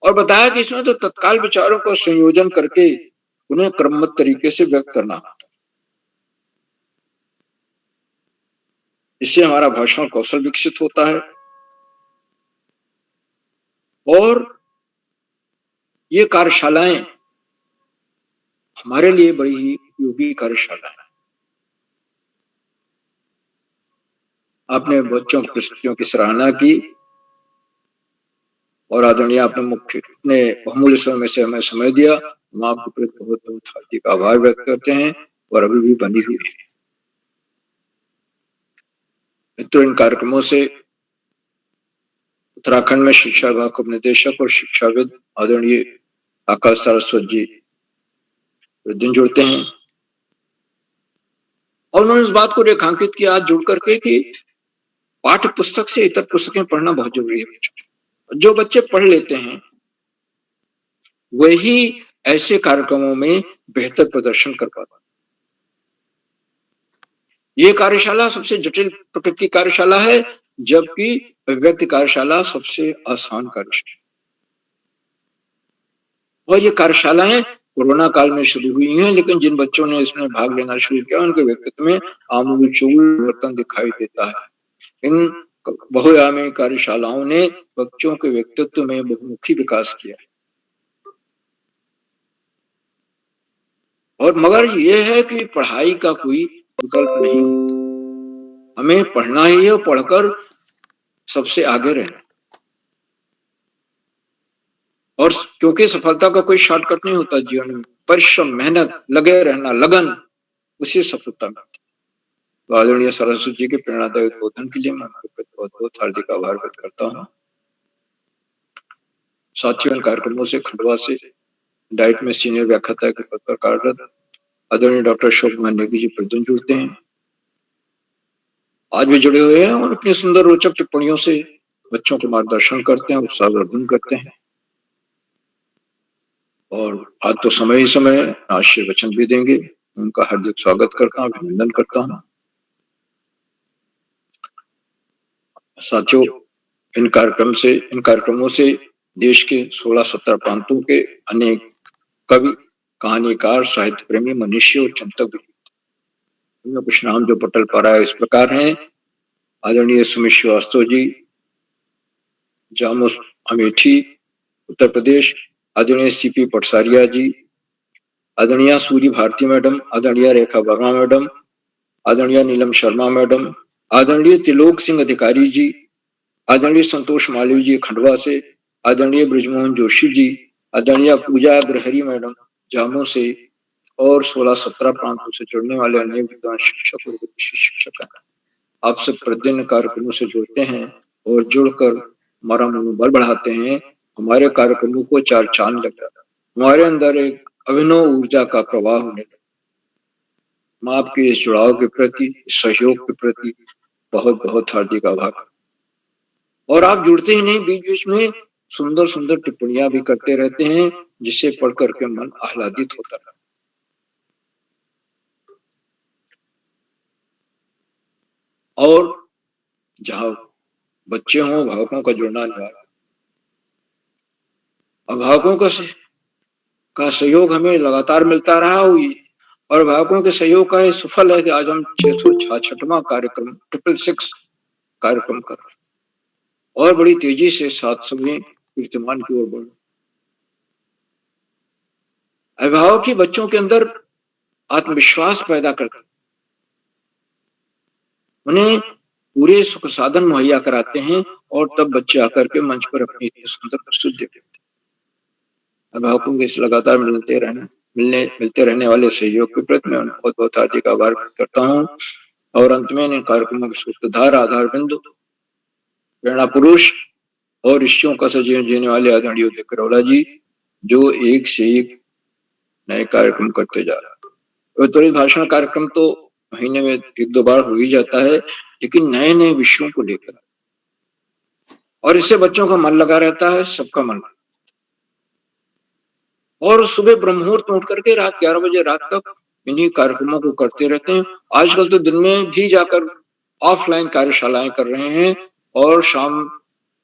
और बताया कि इसमें तो तत्काल विचारों को संयोजन करके उन्हें क्रमबद्ध तरीके से व्यक्त करना होता है। इससे हमारा भाषण कौशल विकसित होता है और ये कार्यशालाएं हमारे लिए बड़ी ही उपयोगी कार्यशालाएं। आपने बच्चों की प्रस्तुतियों की सराहना की और आदरणीय आपने मुख्य ने बहुमूल्य समय से हमें समय दिया। हम आपके प्रति बहुत बहुत हार्दिक आभार व्यक्त करते हैं और अभी भी बनी हुई है। मित्रों, इन कार्यक्रमों से उत्तराखंड में शिक्षा विभाग के उपनिदेशक और शिक्षाविद आदरणीय आकाश सारस्वत जी दिन जुड़ते हैं और उन्होंने इस बात को रेखांकित किया आज जुड़ करके कि पाठ्य पुस्तक से इतर पुस्तकें पढ़ना बहुत जरूरी है। जो बच्चे पढ़ लेते हैं वही ऐसे कार्यक्रमों में बेहतर प्रदर्शन कर पाते हैं। ये कार्यशाला सबसे जटिल प्रकृति की कार्यशाला है, जबकि अभिव्यक्ति कार्यशाला सबसे आसान कार्यशाला। और ये कार्यशालाएं कोरोना काल में शुरू हुई हैं, लेकिन जिन बच्चों ने इसमें भाग लेना शुरू किया उनके व्यक्तित्व में आमूल परिवर्तन दिखाई देता है। इन बहुआयामी कार्यशालाओं ने बच्चों के व्यक्तित्व में बहुमुखी विकास किया है। और मगर यह है कि पढ़ाई का कोई विकल्प नहीं, हमें पढ़ना ही है और पढ़कर सबसे आगे रहना। और क्योंकि सफलता का कोई शॉर्टकट नहीं होता जीवन में, परिश्रम, मेहनत, लगे रहना, लगन, उसी सफलता मिलती। तो आदरणीय सरस्वती जी के प्रेरणादायक उद्बोधन के लिए मैं आपको बहुत बहुत हार्दिक आभार व्यक्त करता हूँ। साथियों, इन कार्यक्रमों से खंडवा से डाइट में सीनियर व्याख्याता के पद पर कार्यरत आदरणीय डॉक्टर अशोक कुमार नेगी जी प्रतिदिन जुड़ते हैं, आज भी जुड़े हुए हैं और अपनी सुंदर रोचक टिप्पणियों से बच्चों को मार्गदर्शन करते हैं, उत्साहवर्धन करते हैं। और आज तो समय ही समय है, आशीर्वचन वचन भी देंगे। उनका हार्दिक स्वागत करता हूँ, अभिनंदन करता हूँ। साथियों, इन कार्यक्रमों से देश के 16-17 प्रांतों के अनेक कवि, कहानीकार, साहित्य प्रेमी, मनुष्य और चिंतक भी। इनमें कुछ नाम जो पटल पर आए इस प्रकार हैं: आदरणीय सुमित श्रीवास्तव जी, जामुन अमेठी उत्तर प्रदेश, आदरणीय सीपी पटसारिया जी, आदरणीय सूरी भारती मैडम, आदरणीय रेखा वर्मा मैडम, आदरणीय नीलम शर्मा मैडम, आदरणीय त्रिलोक सिंह अधिकारी जी, आदरणीय संतोष मालवीय जी खंडवा से, आदरणीय ब्रिजमोहन जोशी जी, आदरणीय पूजा ग्रहरी मैडम जामो से, और 16-17 प्रांतों से जुड़ने वाले अन्य विद्वान शिक्षक और शिक्षक हैं। आप सब प्रतिदिन कार्यक्रमों से जुड़ते हैं और जुड़कर हमारा मनोबल बढ़ाते हैं। हमारे कार्यक्रमों को चार चांद लग जाता है, हमारे अंदर एक अभिनव ऊर्जा का प्रवाह होने लगता है। मैं आपके इस जुड़ाव के प्रति, इस सहयोग के प्रति बहुत बहुत हार्दिक आभार। और आप जुड़ते ही नहीं, बीच बीच में सुंदर सुंदर टिप्पणियां भी करते रहते हैं, जिसे पढ़ करके मन आह्लादित होता है। और जहाँ बच्चे हों, अभिभावकों का जुड़ना अनिवार्य। अभिभावकों का सहयोग हमें लगातार मिलता रहा हुई, और अभिभावकों के सहयोग का ये सफल है कि आज हम 666वां कार्यक्रम 666 कार्यक्रम कर रहे हैं, और बड़ी तेजी से 700वें कीर्तिमान की ओर बढ़। अभिभावक ही बच्चों के अंदर आत्मविश्वास पैदा करते, उन्हें पूरे सुख साधन मुहैया कराते हैं, और तब बच्चे आकर के मंच पर अपनी सुंदर प्रस्तुति देते हैं। अभिभावकों के इस लगातार मिलते रहने वाले सहयोग के प्रति मैं बहुत बहुत हार्दिक आभार करता हूँ। और अंत में इन कार्यक्रमों के सूत्रधार, आधार बिंदु, प्रेरणा पुरुष और ऋषियों का सजीवन जीने वाले आदरणीय उदय करोला जी, जो एक से एक नए कार्यक्रम करते जा रहा है। त्वरित भाषण कार्यक्रम तो महीने में 1-2 बार हो ही जाता है, लेकिन नए नए विषयों को लेकर, और इससे बच्चों का मन लगा रहता है, सबका मन। और सुबह ब्रह्ममुहूर्त में उठ करके रात 11 बजे रात तक इन्हीं कार्यक्रमों को करते रहते हैं। आजकल तो दिन में भी जाकर ऑफलाइन कार्यशालाएं कर रहे हैं, और शाम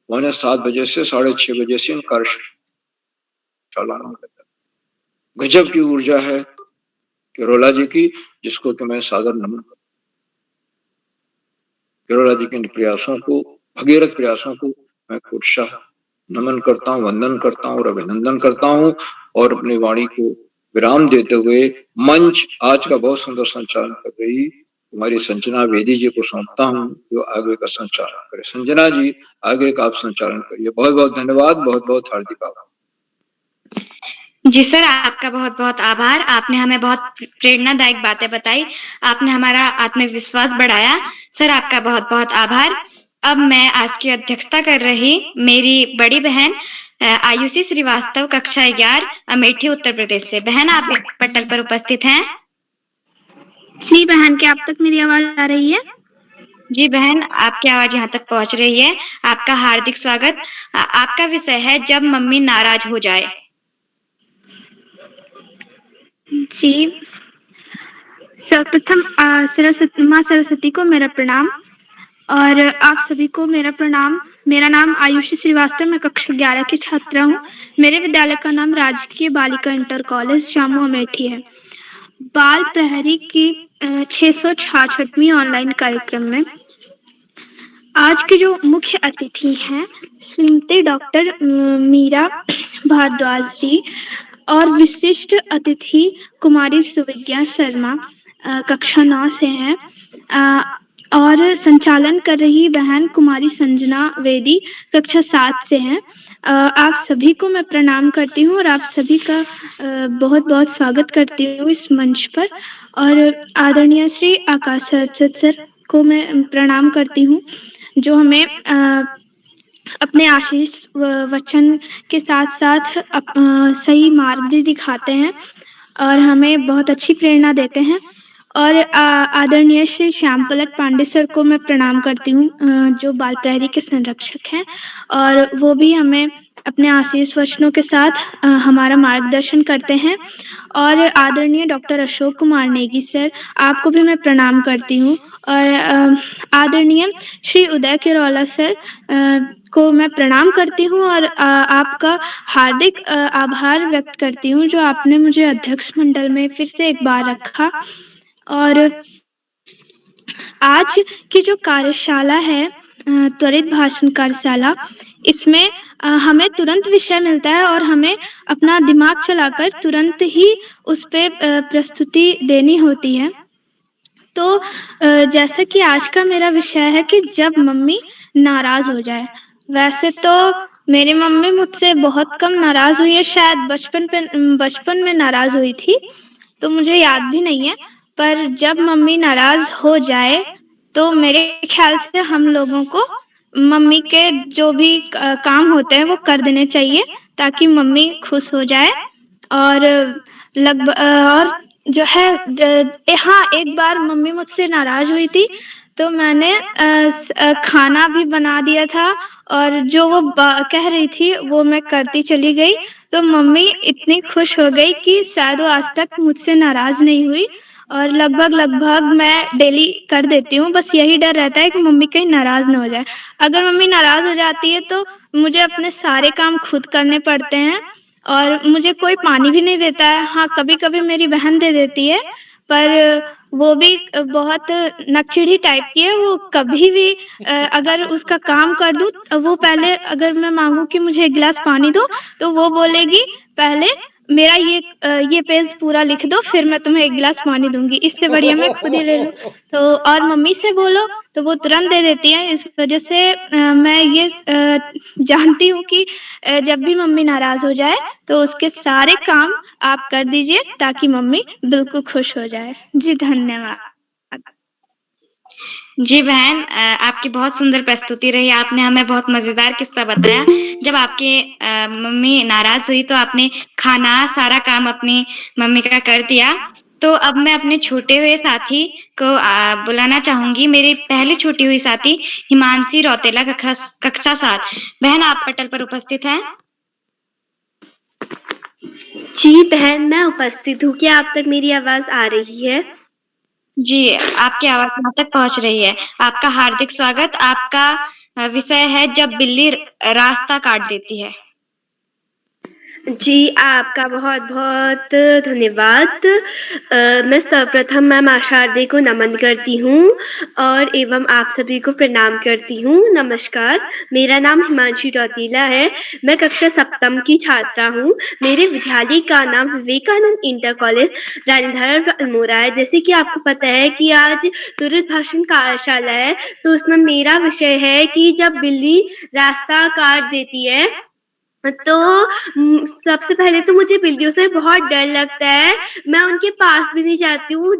7:15 बजे से 6:30 बजे से इन कार्यशाला में गजब की ऊर्जा है केरोला जी की, जिसको तो मैं सादर नमन करता हूं। केरोला जी के इन प्रयासों को, भगीरथ प्रयासों को मैं उत्साह नमन करता हूँ, वंदन करता हूँ और अभिनंदन करता हूँ। और अपनी वाणी को विराम देते हुए मंच आज का बहुत सुंदर संचालन कर रही हमारी संजना वेदी जी को सौंपता हूँ, जो आगे का संचालन करे। संजना जी, आगे का आप संचालन करिए। बहुत बहुत धन्यवाद, बहुत बहुत हार्दिक आभार। जी सर, आपका बहुत बहुत आभार। आपने हमें बहुत प्रेरणादायक बातें बताई, आपने हमारा आत्मविश्वास बढ़ाया। सर, आपका बहुत बहुत आभार। अब मैं आज की अध्यक्षता कर रही मेरी बड़ी बहन आयुषी श्रीवास्तव, कक्षा 11, अमेठी, उत्तर प्रदेश से। बहन, आप पटल पर उपस्थित हैं? जी बहन, क्या आप तक मेरी आवाज आ रही है? जी बहन, आपकी आवाज यहाँ तक पहुँच रही है। आपका हार्दिक स्वागत। आपका विषय है जब मम्मी नाराज हो जाए। जी, सर्वप्रथम माँ सरस्वती को मेरा प्रणाम, और आप सभी को मेरा प्रणाम। मेरा नाम आयुषी श्रीवास्तव, मैं कक्षा 11 की छात्रा हूँ। मेरे विद्यालय का नाम राजकीय बालिका इंटर कॉलेज जामू अमेठी है। बाल प्रहरी की 666वीं ऑनलाइन कार्यक्रम में आज के जो मुख्य अतिथि हैं श्रीमती डॉक्टर मीरा भारद्वाज जी, और विशिष्ट अतिथि कुमारी सुविज्ञा शर्मा कक्षा 9 से हैं, और संचालन कर रही बहन कुमारी संजना वेदी कक्षा 7 से हैं। आप सभी को मैं प्रणाम करती हूँ, और आप सभी का बहुत बहुत स्वागत करती हूँ इस मंच पर। और आदरणीय श्री आकाश सरस्वत सर को मैं प्रणाम करती हूँ, जो हमें अपने आशीष वचन के साथ साथ सही मार्ग भी दिखाते हैं, और हमें बहुत अच्छी प्रेरणा देते हैं। और आदरणीय श्री श्याम पलट पांडे सर को मैं प्रणाम करती हूँ, जो बाल प्रहरी के संरक्षक हैं, और वो भी हमें अपने आशीष वचनों के साथ हमारा मार्गदर्शन करते हैं। और आदरणीय डॉक्टर अशोक कुमार नेगी सर, आपको भी मैं प्रणाम करती हूँ। और आदरणीय श्री उदय किरोला सर को मैं प्रणाम करती हूँ, और आपका हार्दिक आभार व्यक्त करती हूँ, जो आपने मुझे अध्यक्ष मंडल में फिर से एक बार रखा। और आज की जो कार्यशाला है, त्वरित भाषण कार्यशाला, इसमें हमें तुरंत विषय मिलता है, और हमें अपना दिमाग चलाकर तुरंत ही उस पे प्रस्तुति देनी होती है। तो जैसा कि आज का मेरा विषय है कि जब मम्मी नाराज हो जाए। वैसे तो मेरी मम्मी मुझसे बहुत कम नाराज हुई है, शायद बचपन में नाराज हुई थी, तो मुझे याद भी नहीं है। पर जब मम्मी नाराज हो जाए तो मेरे ख्याल से हम लोगों को मम्मी के जो भी काम होते हैं वो कर देने चाहिए, ताकि मम्मी खुश हो जाए। और जो है हाँ, एक बार मम्मी मुझसे नाराज़ हुई थी, तो मैंने खाना भी बना दिया था और जो वो कह रही थी, वो मैं करती चली गई। तो मम्मी इतनी खुश हो गई कि शायद वो आज तक मुझसे नाराज़ नहीं हुई और लगभग-लगभग मैं डेली कर देती हूँ। बस यही डर रहता है कि मम्मी कहीं नाराज़ ना हो जाए। अगर मम्मी नाराज़ हो जाती है, तो मुझे अपने सारे काम खुद करने पड़ते हैं और मुझे कोई पानी भी नहीं देता है। हाँ, कभी-कभी मेरी बहन दे देती है, पर वो भी बहुत नकचिढ़ी टाइप की है। वो कभी भी अगर उसका काम कर दूँ, वो पहले अगर मैं माँगूँ कि मुझे 1 गिलास पानी दो, तो वो बोलेगी, "पहले मेरा ये पेज पूरा लिख दो, फिर मैं तुम्हें 1 गिलास पानी दूँगी। इससे बढ़िया मैं खुद ही ले लूँ।" तो और मम्मी से बोलो, तो वो तुरंत दे देती हैं। इस वज़ह से मैं ये जानती हूँ कि जब भी मम्मी नाराज़ हो जाए, तो उसके सारे काम आप कर दीजिए ताकि मम्मी बिल्कुल खुश हो जाए। जी, धन्यवाद। जी बहन, आपकी बहुत सुंदर प्रस्तुति रही। आपने हमें बहुत मज़ेदार किस्सा बताया। जब आपकी मम्मी नाराज़ हुई तो आपने खाना सारा काम अपनी मम्मी का कर दिया। तो अब मैं अपने छूटे हुए साथी को बुलाना चाहूँगी। मेरी पहली छूटी हुई साथी हिमांशी रौतेला कक्षा 7। बहन, आप पटल पर उपस्थित हैं? जी बहन, मैं उपस्थित हूँ। क्या आप तक मेरी आवाज़ आ रही है? जी, आपकी आवाज़ यहाँ तक पहुँच रही है। आपका हार्दिक स्वागत। आपका विषय है जब बिल्ली रास्ता काट देती है। जी, आपका बहुत-बहुत धन्यवाद। मैं सर्वप्रथम मैम आशा दी को नमन करती हूँ और एवं आप सभी को प्रणाम करती हूँ। नमस्कार, मेरा नाम हिमांशी रौतेला है। मैं कक्षा 7वीं की छात्रा हूँ। मेरे विद्यालय का नाम विवेकानंद इंटर कॉलेज रानीधर अल्मोड़ा है। जैसे कि आपको पता है कि आज त्वरित भाषण कार्यशाला है, तो उसमें मेरा विषय है कि जब बिल्ली रास्ता काट देती है, तो सबसे पहले तो मुझे बिल्लियों से बहुत डर लगता है। मैं उनके पास भी नहीं जाती हूँ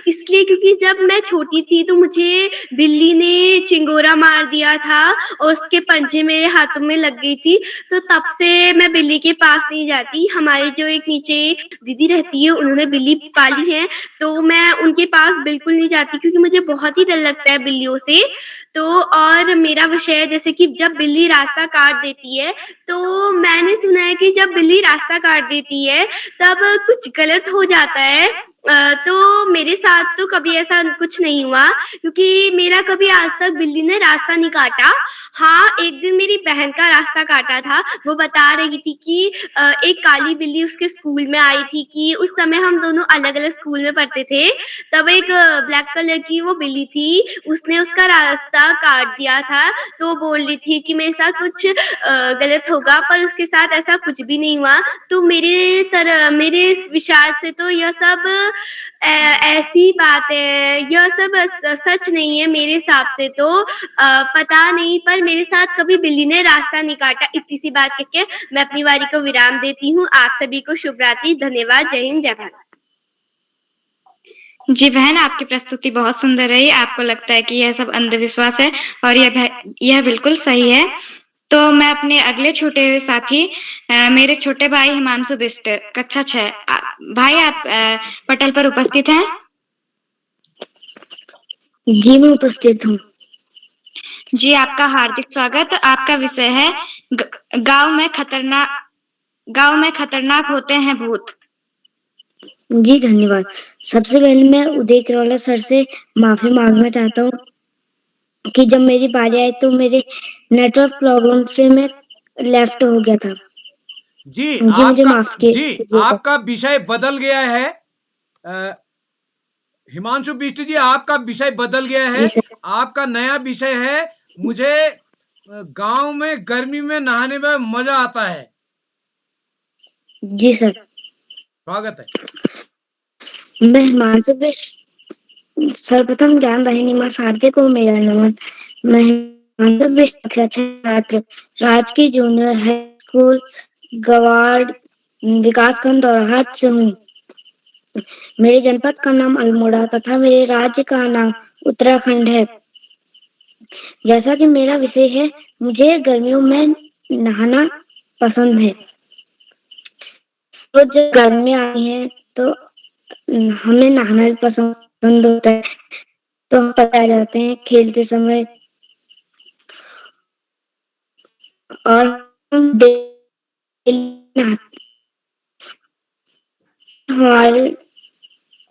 इसलिए क्योंकि जब मैं छोटी थी तो मुझे बिल्ली ने चिंगोरा मार दिया था और उसके पंजे मेरे हाथों में लग गई थी। तो तब से मैं बिल्ली के पास नहीं जाती। हमारी जो एक नीचे दीदी रहती है, उन्होंने बिल्ली पाली है, तो मैं उनके पास बिल्कुल नहीं जाती क्योंकि मुझे बहुत ही डर लगता है बिल्लियों से। तो और मेरा विषय है जैसे कि जब बिल्ली रास्ता काट देती है, तो मैंने सुना है कि जब बिल्ली रास्ता काट देती है, तब कुछ गलत हो जाता है। तो मेरे साथ तो कभी ऐसा कुछ नहीं हुआ क्योंकि मेरा कभी आज तक बिल्ली ने रास्ता नहीं काटा। हाँ, एक दिन मेरी बहन का रास्ता काटा था। वो बता रही थी कि एक काली बिल्ली उसके स्कूल में आई थी कि उस समय हम दोनों अलग-अलग स्कूल में पढ़ते थे। तब एक ब्लैक कलर की वो बिल्ली थी, उसने उसका रास्ता काट दिया था। तो वो बोल रही थी कि मेरे साथ कुछ गलत होगा, पर उसके साथ ऐसा कुछ भी नहीं हुआ। तो मेरे इस विचार से तो यह सब ऐसी बात है, यह सब सच नहीं है मेरे हिसाब से तो। पता नहीं, पर मेरे साथ कभी बिल्ली ने रास्ता नहीं काटा। इतनी सी बात कह के मैं अपनी बारी को विराम देती हूँ। आप सभी को शुभ रात्रि। धन्यवाद। जय हिंद, जय भारत। जी बहन, आपकी प्रस्तुति बहुत सुंदर रही। आपको लगता है कि यह सब अंधविश्वास है और यह बिल्कुल सही है। तो मैं अपने अगले छूटे हुए साथी मेरे छोटे भाई हिमांशु बिष्ट कक्षा 6। भाई, आप पटल पर उपस्थित हैं? जी, मैं उपस्थित हूँ। जी, आपका हार्दिक स्वागत। आपका विषय है गाँव में खतरनाक होते हैं भूत। जी, धन्यवाद। सबसे पहले मैं उदय किरोला सर से माफी मांगना चाहता हूँ कि जब मेरी बारी आई तो मेरे नेटवर्क प्रॉब्लम से मैं लेफ्ट हो गया था। जी, जी, मुझे माफ कीजिएगा। आपका विषय बदल गया है। हिमांशु बिष्ट जी, आपका विषय बदल गया है। आपका नया विषय है, मुझे गांव में गर्मी में नहाने में मजा आता है। जी सर, स्वागत है। मैं हिमांशु बिष्ट सर्वप्रथम ज्ञान वाहिनी मां शारदे को मेरा नमन। मैं हिमांशु बिष्ट कक्षा छात्र राजकीय जूनियर हाई स्कूल गवाड़ विकासखंड दौराहाट से हूँ। मेरे जनपद का नाम अल्मोड़ा तथा मेरे राज्य का नाम उत्तराखंड है। जैसा कि मेरा विषय है, मुझे गर्मियों में नहाना पसंद है। तो जब गर्मी आई है तो हमें नहाना भी पसंद होता है, तो हम पता जाते हैं खेलते समय। और हम डेली हमारे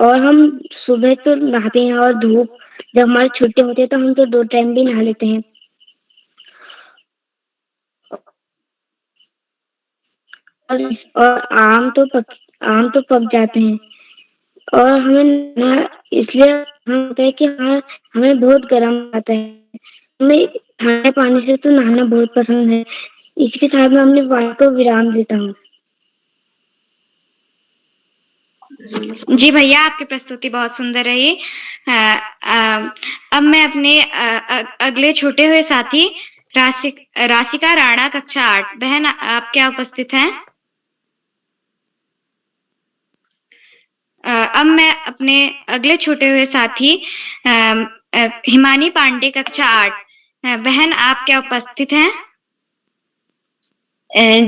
और हम सुबह तो नहाते हैं, और धूप जब हमारी छुट्टी होती है तो हम तो 2 टाइम भी नहा लेते हैं। और आम तो पक जाते हैं, और हमें इसलिए होता है कि हमें बहुत गर्म आता है। हमें ठंडे पानी से तो नहाना बहुत पसंद है। इसके साथ मैं अपनी बात को विराम देता हूँ। जी भैया, आपकी प्रस्तुति बहुत सुंदर रही। अब मैं अपने अगले छूटे हुए साथी राशिका राणा कक्षा 8 बहन, आप क्या उपस्थित हैं? अब मैं अपने अगले छूटे हुए साथी हिमानी पांडे कक्षा 8 बहन, आप क्या उपस्थित हैं?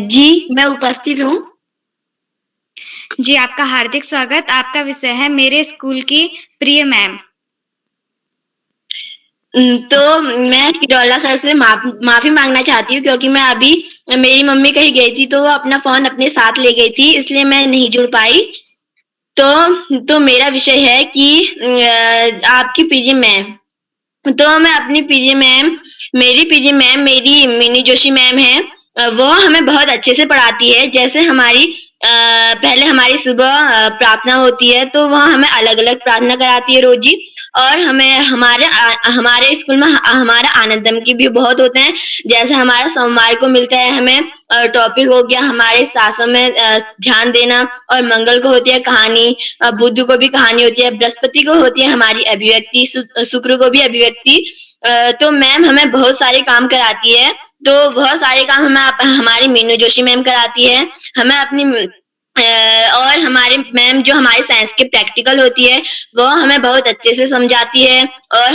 जी, मैं उपस्थित हूँ। जी, आपका हार्दिक स्वागत। आपका विषय है मेरे स्कूल की प्रिय मैम। तो मैं किडोला सर से माफी मांगना चाहती हूँ, क्योंकि मैं अभी मेरी मम्मी कहीं गई थी, तो वो अपना फोन अपने साथ ले गई थी, इसलिए मैं नहीं जुड़ पाई। तो मेरा विषय है कि आपकी पीजी मैम। तो मैं अपनी पीजी मैम मेरी मिनी जोशी मैम है। वो हमें बहुत अच्छे से पढ़ाती है। जैसे पहले हमारी सुबह प्रार्थना होती है, तो वह हमें अलग अलग प्रार्थना कराती है रोज ही। और हमें हमारे स्कूल में हमारा आनंदम की भी बहुत होते हैं। जैसे हमारा सोमवार को मिलता है, हमें टॉपिक हो गया हमारे सांसों में ध्यान देना, और मंगल को होती है कहानी, बुध को भी कहानी होती है, बृहस्पति को होती है हमारी अभिव्यक्ति, शुक्र को भी अभिव्यक्ति। तो मैम हमें बहुत सारे काम कराती है। तो बहुत सारे काम हमारी मीनू जोशी मैम कराती है। हमें अपनी और हमारे मैम जो हमारे साइंस के प्रैक्टिकल होती है, वो हमें बहुत अच्छे से समझाती है। और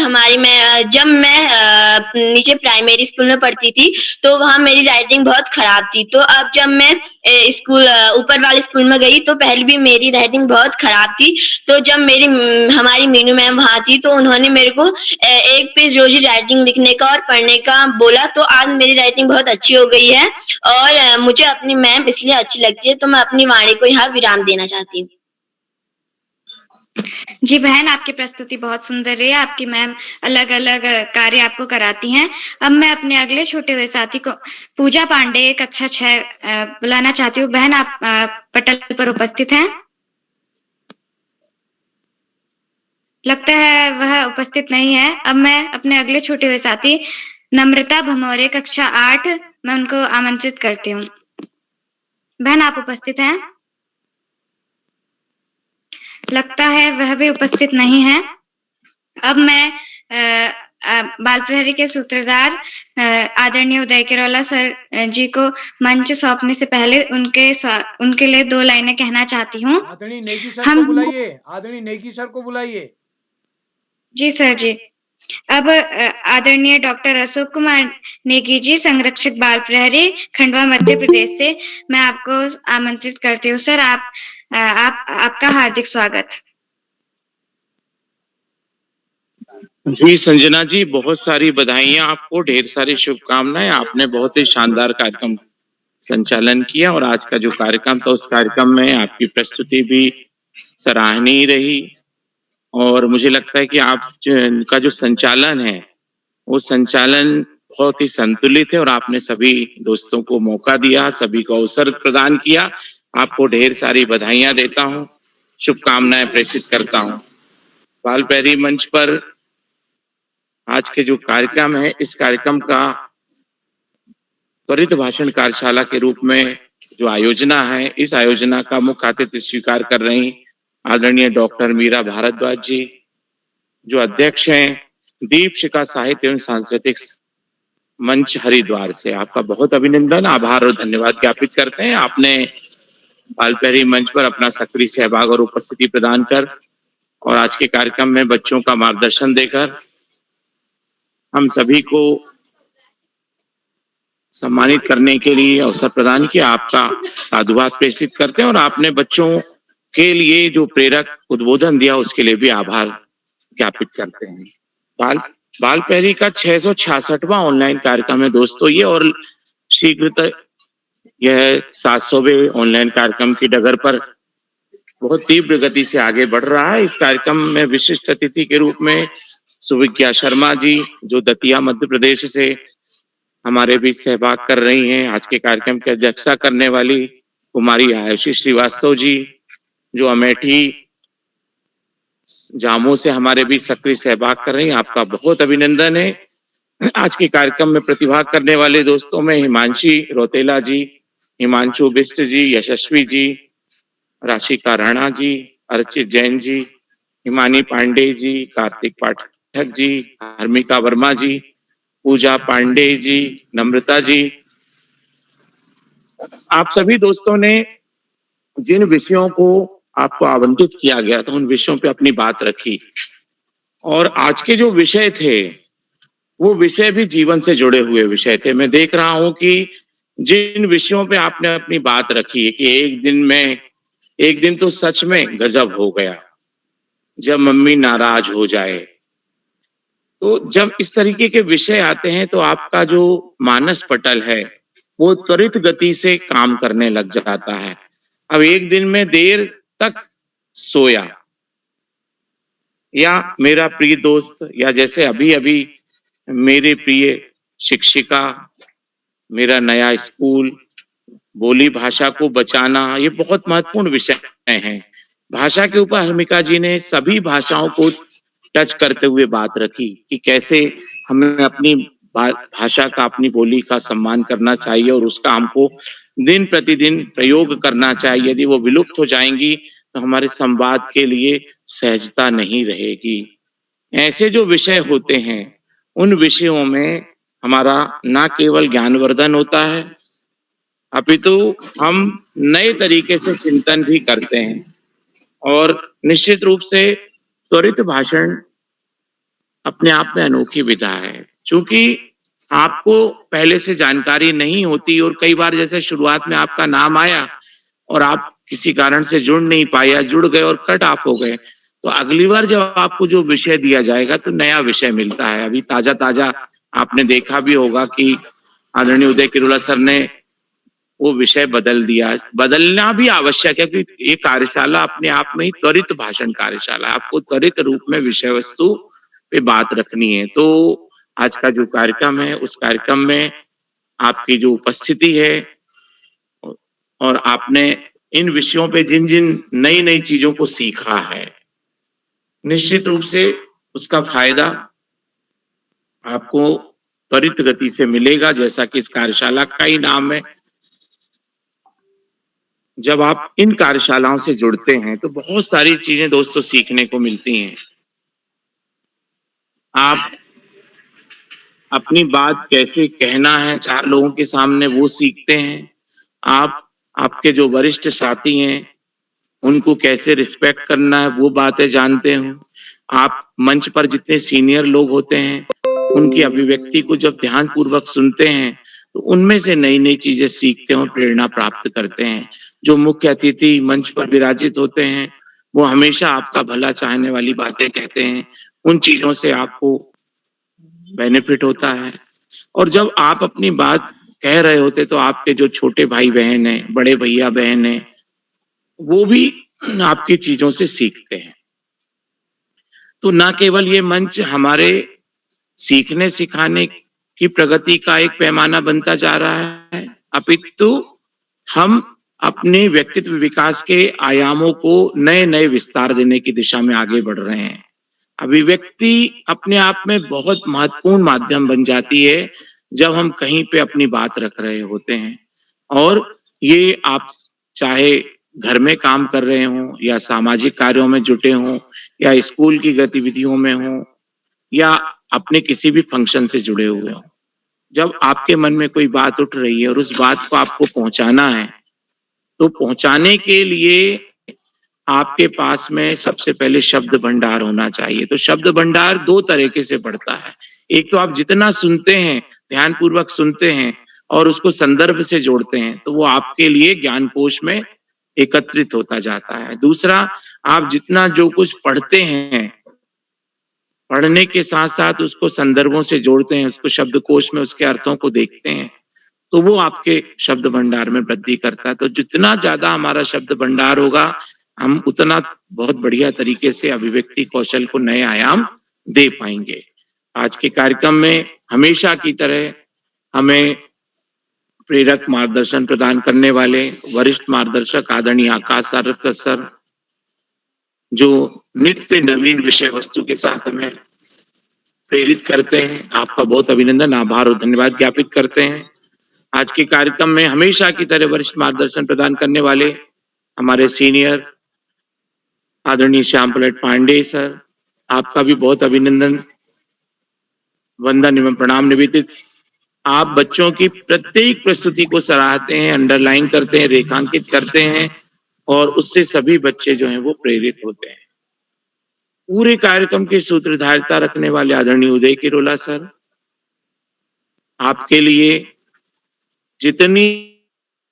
जब मैं नीचे प्राइमरी स्कूल में पढ़ती थी, तो वहाँ मेरी राइटिंग बहुत खराब थी। तो अब जब मैं ऊपर वाले स्कूल में गई, तो पहले भी मेरी राइटिंग बहुत खराब थी। तो जब हमारी मीनू मैम वहाँ थी, तो उन्होंने मेरे को एक पेज रोज ही राइटिंग लिखने का और पढ़ने का बोला। तो आज मेरी राइटिंग बहुत अच्छी हो गई है, और मुझे अपनी मैम इसलिए अच्छी लगती है। तो मैं अपनी वाणी को यहाँ विराम देना चाहती हूँ। जी बहन, आपकी प्रस्तुति बहुत सुंदर रही। आपकी मैम अलग अलग कार्य आपको कराती हैं। अब मैं अपने अगले छोटे हुए साथी को पूजा पांडे कक्षा 6 बुलाना चाहती हूँ। बहन, आप पटल पर उपस्थित हैं? लगता है वह उपस्थित नहीं है। अब मैं अपने अगले छोटे हुए साथी नम्रता भमोरे कक्षा 8 मैं उनको आमंत्रित करती हूँ। बहन, आप उपस्थित हैं? लगता है वह भी उपस्थित नहीं है। अब मैं बाल प्रहरी के सूत्रधार आदरणीय उदय किरोला सर जी को मंच सौंपने से पहले उनके लिए 2 लाइनें कहना चाहती हूँ। आदरणीय नेगी सर को बुलाइए। आदरणीय नेगी सर को बुलाइए। जी सर जी। अब आदरणीय डॉक्टर अशोक कुमार नेगी जी, संरक्षक बाल प्रहरी, खंडवा मध्य प्रदेश से मैं आपको आमंत्रित करती हूँ। सर, आपका हार्दिक स्वागत। जी संजना जी, बहुत सारी बधाइयां आपको, ढेर सारी शुभकामनाएं। आपने बहुत ही शानदार कार्यक्रम संचालन किया, और आज का जो कार्यक्रम था, उस कार्यक्रम में आपकी प्रस्तुति भी सराहनीय रही। और मुझे लगता है कि का जो संचालन है, वो संचालन बहुत ही संतुलित है, और आपने सभी दोस्तों को मौका दिया, सभी को अवसर प्रदान किया। आपको ढेर सारी बधाइयां देता हूँ, शुभकामनाएं प्रेषित करता हूँ। बाल प्रहरी मंच पर आज के जो कार्यक्रम है, इस कार्यक्रम का त्वरित भाषण कार्यशाला के रूप में जो आयोजना है, इस आयोजना का मुख्य अतिथि स्वीकार कर रही आदरणीय डॉक्टर मीरा भारद्वाज जी, जो अध्यक्ष हैं दीपशिखा साहित्य एवं सांस्कृतिक मंच हरिद्वार से। आपका बहुत अभिनंदन, आभार और धन्यवाद ज्ञापित करते हैं। आपने बाल प्रहरी मंच पर अपना सक्रिय सहभाग और उपस्थिति प्रदान कर, और आज के कार्यक्रम में बच्चों का मार्गदर्शन देकर हम सभी को सम्मानित करने के लिए अवसर प्रदान किया। आपका साधुवाद प्रेषित करते हैं। और आपने बच्चों के लिए जो प्रेरक उद्बोधन दिया उसके लिए भी आभार ज्ञापित करते हैं। बाल बाल पहरी का 666वां ऑनलाइन कार्यक्रम है दोस्तों ये, और शीघ्रतः यह 700वें ऑनलाइन कार्यक्रम की डगर पर बहुत तीव्र गति से आगे बढ़ रहा है। इस कार्यक्रम में विशिष्ट अतिथि के रूप में सुविज्ञा शर्मा जी, जो दतिया मध्य प्रदेश से हमारे बीच सहभाग कर रही हैं। आज के कार्यक्रम की अध्यक्षता करने वाली कुमारी आयुषी श्रीवास्तव जी, जो अमेठी जामो से हमारे बीच सक्रिय सहभाग कर रही हैं, आपका बहुत अभिनंदन है। आज के कार्यक्रम में प्रतिभाग करने वाले दोस्तों में हिमांशी रोतेला जी, हिमांशु बिष्ट जी, यशस्वी जी, राशिका राणा जी, अर्चित जैन जी, हिमानी पांडे जी, कार्तिक पाठक जी, हर्मिका वर्मा जी, पूजा पांडे जी, नम्रता जी, आप सभी दोस्तों ने जिन विषयों को आपको आवंटित किया गया था उन विषयों पे अपनी बात रखी, और आज के जो विषय थे वो विषय भी जीवन से जुड़े हुए विषय थे। मैं देख रहा हूं कि जिन विषयों पे आपने अपनी बात रखी है कि एक दिन तो सच में गजब हो गया जब मम्मी नाराज हो जाए, तो जब इस तरीके के विषय आते हैं तो आपका जो मानस पटल है वो त्वरित गति से काम करने लग जाता है। अब एक दिन में देर तक सोया, या मेरा प्रिय दोस्त, या जैसे अभी अभी मेरे प्रिय शिक्षिका, मेरा नया स्कूल, बोली भाषा को बचाना, ये बहुत महत्वपूर्ण विषय हैं। भाषा के ऊपर हर्मिका जी ने सभी भाषाओं को टच करते हुए बात रखी कि कैसे हमें अपनी भाषा का, अपनी बोली का सम्मान करना चाहिए और उसका हमको दिन प्रतिदिन प्रयोग करना चाहिए। यदि वो विलुप्त हो जाएंगी तो हमारे संवाद के लिए सहजता नहीं रहेगी। ऐसे जो विषय होते हैं उन विषयों में हमारा ना केवल ज्ञानवर्धन होता है, अपितु हम नए तरीके से चिंतन भी करते हैं। और निश्चित रूप से त्वरित भाषण अपने आप में अनोखी विधा है, क्योंकि आपको पहले से जानकारी नहीं होती और कई बार जैसे शुरुआत में आपका नाम आया और आप किसी कारण से जुड़ नहीं पाए या जुड़ गए और कट ऑफ हो गए, तो अगली बार जब आपको जो विषय दिया जाएगा तो नया विषय मिलता है। अभी ताजा ताजा आपने देखा भी होगा कि आदरणीय उदय किरोला सर ने वो विषय बदल दिया। बदलना भी आवश्यक है क्योंकि ये कार्यशाला अपने आप में ही त्वरित भाषण कार्यशाला, आपको त्वरित रूप में विषय वस्तु पे बात रखनी है। तो आज का जो कार्यक्रम है उस कार्यक्रम में आपकी जो उपस्थिति है और आपने इन विषयों पे जिन जिन नई नई चीजों को सीखा है, निश्चित रूप से उसका फायदा आपको त्वरित गति से मिलेगा, जैसा कि इस कार्यशाला का ही नाम है। जब आप इन कार्यशालाओं से जुड़ते हैं तो बहुत सारी चीजें दोस्तों सीखने को मिलती हैं। आप अपनी बात कैसे कहना है 4 लोगों के सामने वो सीखते हैं। आप आपके जो वरिष्ठ साथी हैं उनको कैसे रिस्पेक्ट करना है वो बातें जानते हो। आप मंच पर जितने सीनियर लोग होते हैं उनकी अभिव्यक्ति को जब ध्यानपूर्वक सुनते हैं तो उनमें से नई नई चीजें सीखते हैं और प्रेरणा प्राप्त करते हैं। जो मुख्य अतिथि मंच पर विराजित होते हैं वो हमेशा आपका भला चाहने वाली बातें कहते हैं, उन चीजों से आपको बेनिफिट होता है। और जब आप अपनी बात कह रहे होते तो आपके जो छोटे भाई बहन हैं, बड़े भैया बहन हैं, वो भी आपकी चीजों से सीखते हैं। तो ना केवल ये मंच हमारे सीखने सिखाने की प्रगति का एक पैमाना बनता जा रहा है, अपितु हम अपने व्यक्तित्व विकास के आयामों को नए नए विस्तार देने की दिशा में आगे बढ़ रहे हैं। अभिव्यक्ति अपने आप में बहुत महत्वपूर्ण माध्यम बन जाती है जब हम कहीं पे अपनी बात रख रहे होते हैं। और ये आप चाहे घर में काम कर रहे हों या सामाजिक कार्यों में जुटे हों या स्कूल की गतिविधियों में हों या अपने किसी भी फंक्शन से जुड़े हुए हों, जब आपके मन में कोई बात उठ रही है और उस बात को आपको पहुंचाना है तो पहुंचाने के लिए आपके पास में सबसे पहले शब्द भंडार होना चाहिए। तो शब्द भंडार 2 तरीके से बढ़ता है। एक तो आप जितना सुनते हैं, ध्यानपूर्वक सुनते हैं और उसको संदर्भ से जोड़ते हैं, तो वो आपके लिए ज्ञान कोश में एकत्रित होता जाता है। दूसरा, आप जितना जो कुछ पढ़ते हैं, पढ़ने के साथ-साथ उसको संदर्भों से जोड़ते हैं, उसको शब्दकोश में उसके अर्थों को देखते हैं, तो वो आपके शब्द भंडार में वृद्धि करता है। तो जितना ज़्यादा हमारा शब्द भंडार होगा, हम उतना बहुत बढ़िया तरीके से अभिव्यक्ति कौशल को नए आयाम दे पाएँगे। आज के कार्यक्रम में हमेशा की तरह हमें प्रेरक मार्गदर्शन प्रदान करने वाले वरिष्ठ मार्गदर्शक आदरणीय आकाश सारस्वत सर, जो नित्य नवीन विषय वस्तु के साथ हमें प्रेरित करते हैं। आपका बहुत अभिनंदन, आभार और धन्यवाद ज्ञापित करते हैं। आज के कार्यक्रम में हमेशा की तरह वरिष्ठ मार्गदर्शन प्रदान करने वाले हमारे सीनियर आदरणीय श्याम पलट पांडे सर, आपका भी बहुत अभिनंदन, वंदन एवं प्रणाम निवेदित। आप बच्चों की प्रत्येक प्रस्तुति को सराहते हैं, अंडरलाइन करते हैं, रेखांकित करते हैं और उससे सभी बच्चे जो हैं वो प्रेरित होते हैं। पूरे कार्यक्रम की सूत्रधारिता रखने वाले आदरणीय उदय किरोला सर, आपके लिए जितनी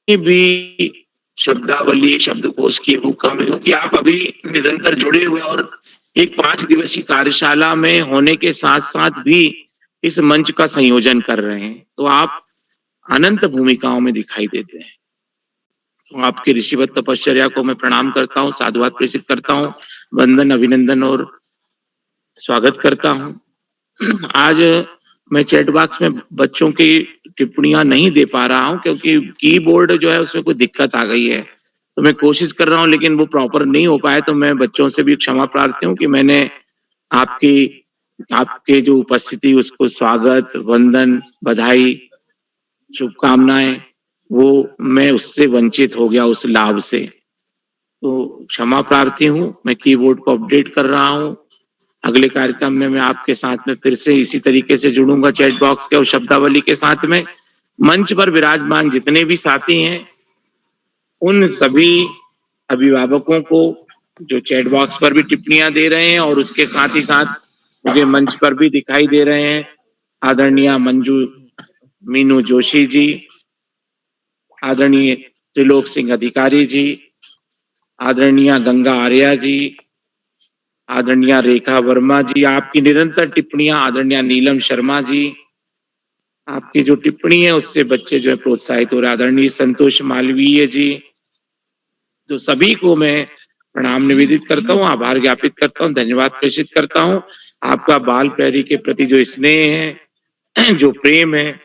भी शब्दावली शब्दकोश की वो कम है, क्योंकि आप अभी निरंतर जुड़े हुए और एक 5 दिवसीय कार्यशाला में होने के साथ-साथ भी इस मंच का संयोजन कर रहे हैं, तो आप अनंत भूमिकाओं में दिखाई देते हैं। तो आपकी ऋषिवत तपश्चर्या को मैं प्रणाम करता हूँ, साधुवाद प्रेषित करता हूँ, वंदन, अभिनंदन और स्वागत करता हूँ। आज मैं चैट बॉक्स में बच्चों की टिप्पणियां नहीं दे पा रहा हूं क्योंकि कीबोर्ड जो है उसमें कोई दिक्कत आ गई है, तो मैं कोशिश कर रहा हूं लेकिन वो प्रॉपर नहीं हो पाया। तो मैं बच्चों से भी क्षमा प्रार्थी हूं कि मैंने आपकी आपके जो उपस्थिति उसको स्वागत, वंदन, बधाई, शुभकामनाएं, वो मैं उससे वंचित हो गया उस लाभ से, तो क्षमा प्रार्थी हूँ। मैं कीबोर्ड को अपडेट कर रहा हूँ। अगले कार्यक्रम में मैं आपके साथ में फिर से इसी तरीके से जुड़ूंगा चैट बॉक्स के और शब्दावली के साथ में। मंच पर विराजमान जितने भी साथी हैं, उन सभी अभिभावकों को जो चैट बॉक्स पर भी टिप्पणियां दे रहे हैं और उसके साथ ही साथ मुझे मंच पर भी दिखाई दे रहे हैं आदरणीय मंजू मीनू जोशी जी, आदरणीय त्रिलोक सिंह अधिकारी जी, आदरणीय गंगा आर्या जी, आदरणीय रेखा वर्मा जी, आपकी निरंतर टिप्पणियां, आदरणीय नीलम शर्मा जी, आपकी जो टिप्पणी है उससे बच्चे जो है प्रोत्साहित हो रहे, आदरणीय संतोष मालवीय जी, तो सभी को मैं प्रणाम निवेदित करता हूँ, आभार ज्ञापित करता हूँ, धन्यवाद प्रेषित करता हूँ। आपका बाल प्यारी के प्रति जो स्नेह है, जो प्रेम है,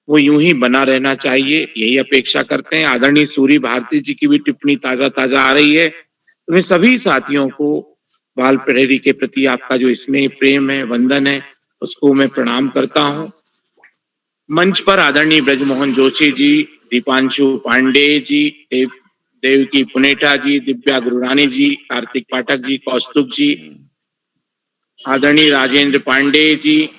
वो यूं ही बना रहना चाहिए, यही अपेक्षा करते हैं। आदरणीय सूरी भारती जी की भी टिप्पणी ताजा ताजा आ रही है। तो मैं सभी साथियों को बाल प्रहरी के प्रति आपका जो स्नेह प्रेम है, वंदन है, उसको मैं प्रणाम करता हूँ। मंच पर आदरणीय ब्रजमोहन जोशी जी, दीपांशु पांडे जी, देवकी पुनेठा जी, दिव्या गुरुरानी जी, कार्तिक पाठक जी, कौस्तुभ जी, आदरणीय राजेंद्र पांडे जी,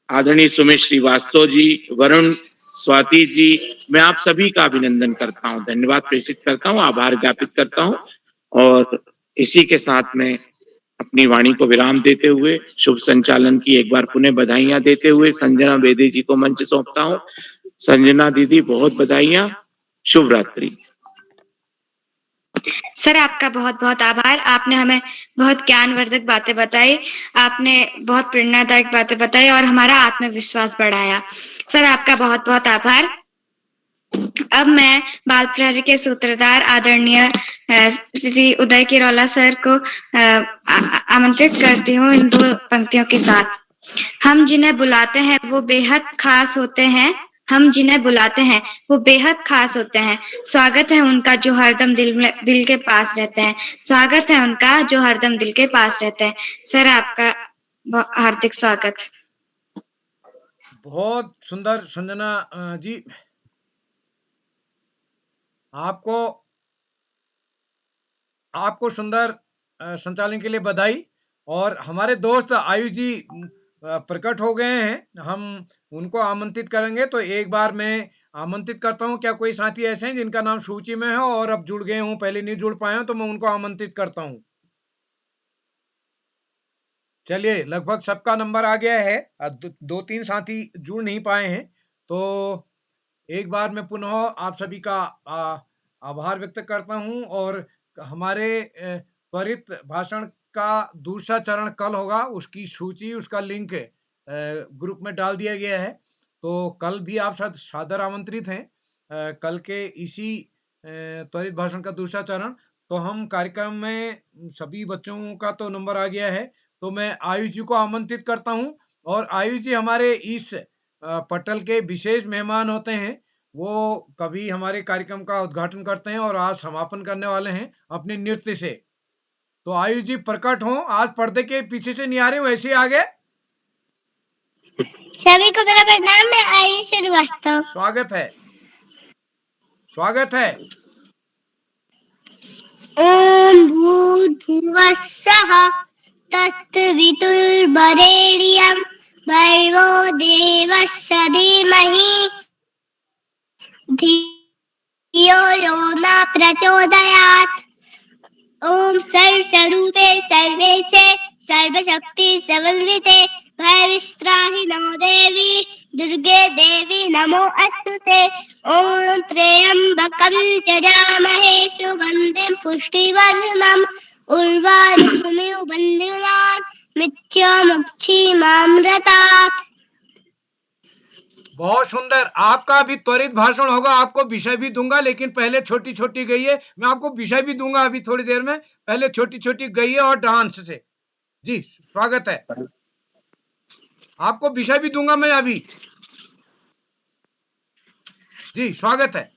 आदरणीय सुमेश श्रीवास्तव जी, वरुण, स्वाति जी, मैं आप सभी का अभिनंदन करता हूँ, धन्यवाद प्रेषित करता हूँ, आभार ज्ञापित करता हूँ और इसी के साथ में अपनी वाणी को विराम देते हुए शुभ संचालन की एक बार पुनः बधाइयां देते हुए संजना बेदी जी को मंच सौंपता हूँ। संजना दीदी, बहुत बधाइयां, शुभ रात्रि। सर आपका बहुत बहुत आभार। आपने हमें बहुत ज्ञानवर्धक बातें बताई, आपने बहुत प्रेरणादायक बातें बताई और हमारा आत्मविश्वास बढ़ाया। सर आपका बहुत बहुत आभार। अब मैं बाल प्रहरी के सूत्रधार आदरणीय श्री उदय किरोला सर को आमंत्रित करती हूँ इन 2 पंक्तियों के साथ। हम जिन्हें बुलाते हैं वो बेहद खास होते हैं, हम जिन्हें बुलाते हैं वो बेहद खास होते हैं। स्वागत है उनका जो हरदम दिल के पास रहते हैं, स्वागत है उनका जो हरदम दिल के पास रहते हैं। सर आपका हार्दिक स्वागत। बहुत सुंदर संजना जी, आपको आपको सुंदर संचालन के लिए बधाई। और हमारे दोस्त आयुष जी प्रकट हो गए हैं, हम उनको आमंत्रित करेंगे। तो एक बार मैं आमंत्रित करता हूं, क्या कोई साथी ऐसे हैं जिनका नाम सूची में है और अब जुड़ गए हों, पहले नहीं जुड़ पाए हों, तो मैं उनको आमंत्रित करता हूं। चलिए, लगभग सबका नंबर आ गया है, 2-3 साथी जुड़ नहीं पाए हैं, तो एक बार मैं पुनः आप सभी का आभार व्यक्त करता हूं और हमारे त्वरित भाषण का दूसरा चरण कल होगा, उसकी सूची, उसका लिंक ग्रुप में डाल दिया गया है। तो कल भी आप सादर आमंत्रित हैं। कल के इसी त्वरित भाषण का दूसरा चरण। तो हम कार्यक्रम में सभी बच्चों का तो नंबर आ गया है, तो मैं आयुष जी को आमंत्रित करता हूं और आयुष जी हमारे इस पटल के विशेष मेहमान होते हैं। वो कभी हमारे कार्यक्रम का उद्घाटन करते हैं और आज समापन करने वाले हैं अपने नृत्य से। तो आयुष जी प्रकट हो, आज पर्दे के पीछे से नहीं आ रहे, वैसे ही आगे। सभी को मेरा प्रणाम, मैं आयुष श्रीवास्तव। स्वागत है, स्वागत है। ओम भूर्भुवः स्वः तत्सवितुर्वरेण्यं भर्गो देवस्य धीमहि धियो यो न प्रचोदयात्। ओम सर्वस्वरूपे सर्वेशे सर्वशक्ति समन्विते भयवित्राहि नमो देवी दुर्गे देवी नमो अस्तुते। ओम त्र्यंबकं यजामहे सुगंधिं पुष्टिवर्धनम् उर्वारुकमिव बन्धनान् मृत्युमुक्षीमामृतात्। बहुत सुंदर। आपका भी त्वरित भाषण होगा, आपको विषय भी दूंगा, लेकिन पहले छोटी छोटी गई है। मैं आपको विषय भी दूंगा अभी थोड़ी देर में, पहले छोटी छोटी गई है और डांस से। जी स्वागत है, आपको विषय भी दूंगा मैं अभी। जी स्वागत है।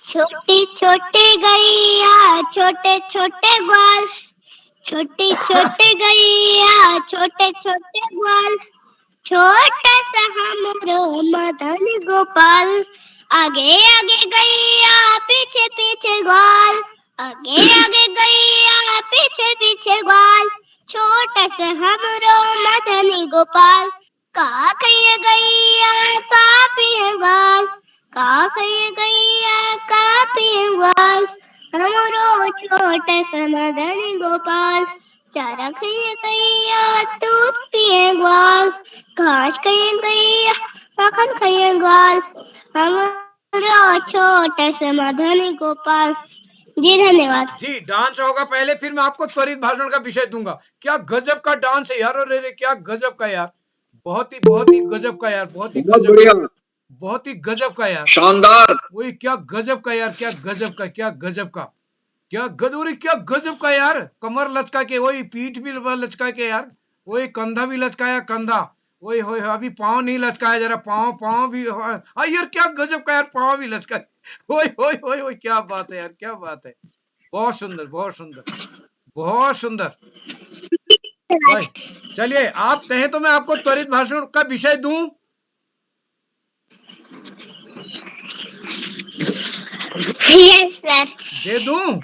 छोटी छोटी गैया छोटे छोटे ग्वाल, छोटी छोटी गैया छोटे छोटे ग्वाल, छोटा सा हमारा मदन गोपाल। आगे आगे गैया पीछे पीछे ग्वाल, आगे आगे गैया पीछे पीछे ग्वाल, छोटा सा हमारा मदन गोपाल। का खैया गैया का पिए ग्वाल, का खैया गैया का पिए ग्वाल, हमारो छोटा सा मदन गोपाल। चारा खैया गैया दूध पिए ग्वाल, घास खैया गैया माखन खैया ग्वाल, हमारा छोटा सा मदन गोपाल। जी धन्यवाद। जी डांस होगा पहले, फिर मैं आपको त्वरित भाषण का विषय दूंगा। क्या गजब का डांस है यार, अरे क्या गजब का यार, बहुत ही गजब का यार, बहुत ही बहुत गजब, बढ़िया, बहुत ही गजब का यार, शानदार। वही क्या गजब का यार, क्या गजब का, क्या गजब का, क्या गजब, क्या गजब का यार। कमर लचका के, वही पीठ भी लचका के यार, वही कंधा भी लचकाया, कंधा, वही हो अभी पाँव नहीं लचकाया जरा, पाँव पाँव भी हाँ यार क्या गजब का यार, पाँव भी लचका, वही क्या बात है यार, क्या बात है। बहुत सुंदर, बहुत सुंदर, बहुत सुंदर। भाई चलिए, आप कहें तो मैं आपको त्वरित भाषण का विषय दूं। Yes sir. दे दूं?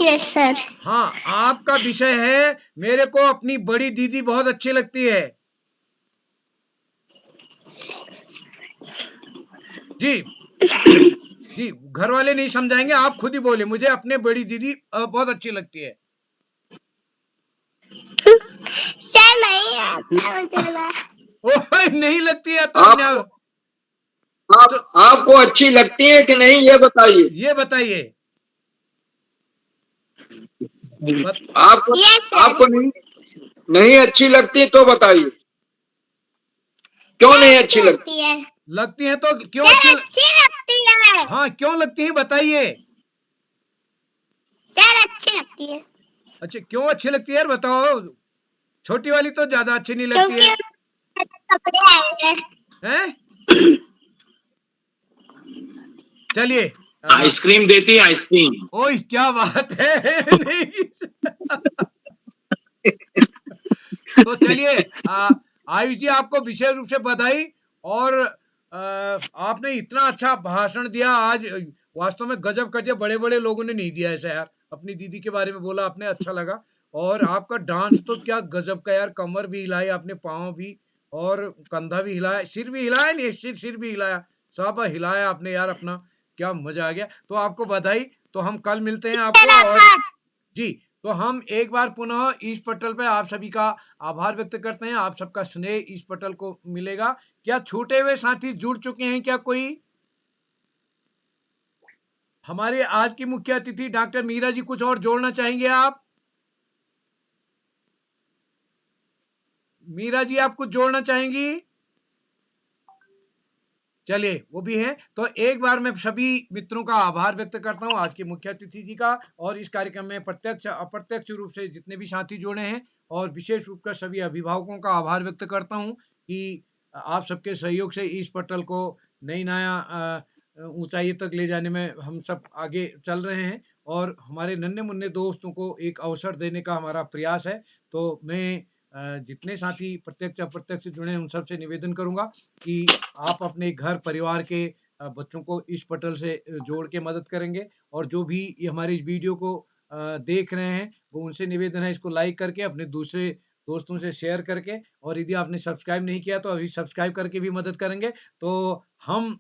Yes sir. हाँ, आपका विषय है, मेरे को अपनी बड़ी दीदी बहुत अच्छी लगती है। जी जी, घर वाले नहीं समझाएंगे, आप खुद ही बोले, मुझे अपने बड़ी दीदी बहुत अच्छी लगती है। सर नहीं आता, ओह नहीं लगती है तो आपको अच्छी लगती है कि नहीं, ये बताइए। ये बताइए। आपको नहीं अच्छी लगती तो बताइए, क्यों नहीं अच्छी लगती है? लगती है तो क्यों अच्छी लगती है? हाँ क्यों लगती है बताइए। सर अच्छी लगती है। अच्छा क्यों अच्छी लगती है यार, बताओ। छोटी वाली तो ज्यादा अच्छी नहीं लगती है। कपड़े आएंगे हैं? चलिए, आइसक्रीम देती है, आइसक्रीम। ओह क्या बात है। नहीं तो चलिए, आयुष जी आपको विशेष रूप से बधाई, और आपने इतना अच्छा भाषण दिया आज, वास्तव में गजब का, बड़े बड़े लोगों ने नहीं दिया ऐसा यार। अपनी दीदी के बारे में बोला आपने, अच्छा लगा। और आपका डांस तो क्या गजब का यार, कमर भी हिलाई आपने, पाँव भी, और कंधा भी हिलाया, सिर भी हिलाया, नहीं सिर भी हिलाया, सब हिलाया आपने यार अपना, क्या मजा आ गया। तो आपको बधाई। तो हम कल मिलते हैं आपको, और जी तो हम एक बार पुनः इस पटल पे आप सभी का आभार व्यक्त करते हैं। आप सबका स्नेह इस पटल को मिलेगा। क्या छूटे हुए साथी जुड़ चुके हैं क्या कोई? हमारे आज की मुख्य अतिथि डॉक्टर मीरा जी, कुछ और जोड़ना चाहेंगे आप? मीरा जी, आप कुछ जोड़ना चाहेंगी? चलिए, वो भी हैं। तो एक बार मैं सभी मित्रों का आभार व्यक्त करता हूँ, आज के मुख्य अतिथि जी का, और इस कार्यक्रम में प्रत्यक्ष अप्रत्यक्ष रूप से जितने भी साथी जुड़े हैं, और विशेष रूप से सभी अभिभावकों का आभार व्यक्त करता हूँ कि आप सबके सहयोग से इस पटल को नई नया ऊंचाई तक ले जाने में हम सब आगे चल रहे हैं, और हमारे नन्हे-मुन्ने दोस्तों को एक अवसर देने का हमारा प्रयास है। तो मैं जितने साथी प्रत्यक्ष अप्रत्यक्ष जुड़े हैं, उन सबसे निवेदन करूँगा कि आप अपने घर परिवार के बच्चों को इस पटल से जोड़ के मदद करेंगे, और जो भी ये हमारी इस वीडियो को देख रहे हैं, वो उनसे निवेदन है इसको लाइक करके अपने दूसरे दोस्तों से शेयर करके, और यदि आपने सब्सक्राइब नहीं किया तो अभी सब्सक्राइब करके भी मदद करेंगे। तो हम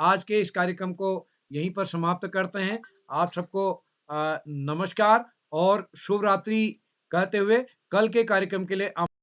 आज के इस कार्यक्रम को यहीं पर समाप्त करते हैं। आप सबको नमस्कार और शुभ रात्रि कहते हुए कल के कार्यक्रम के लिए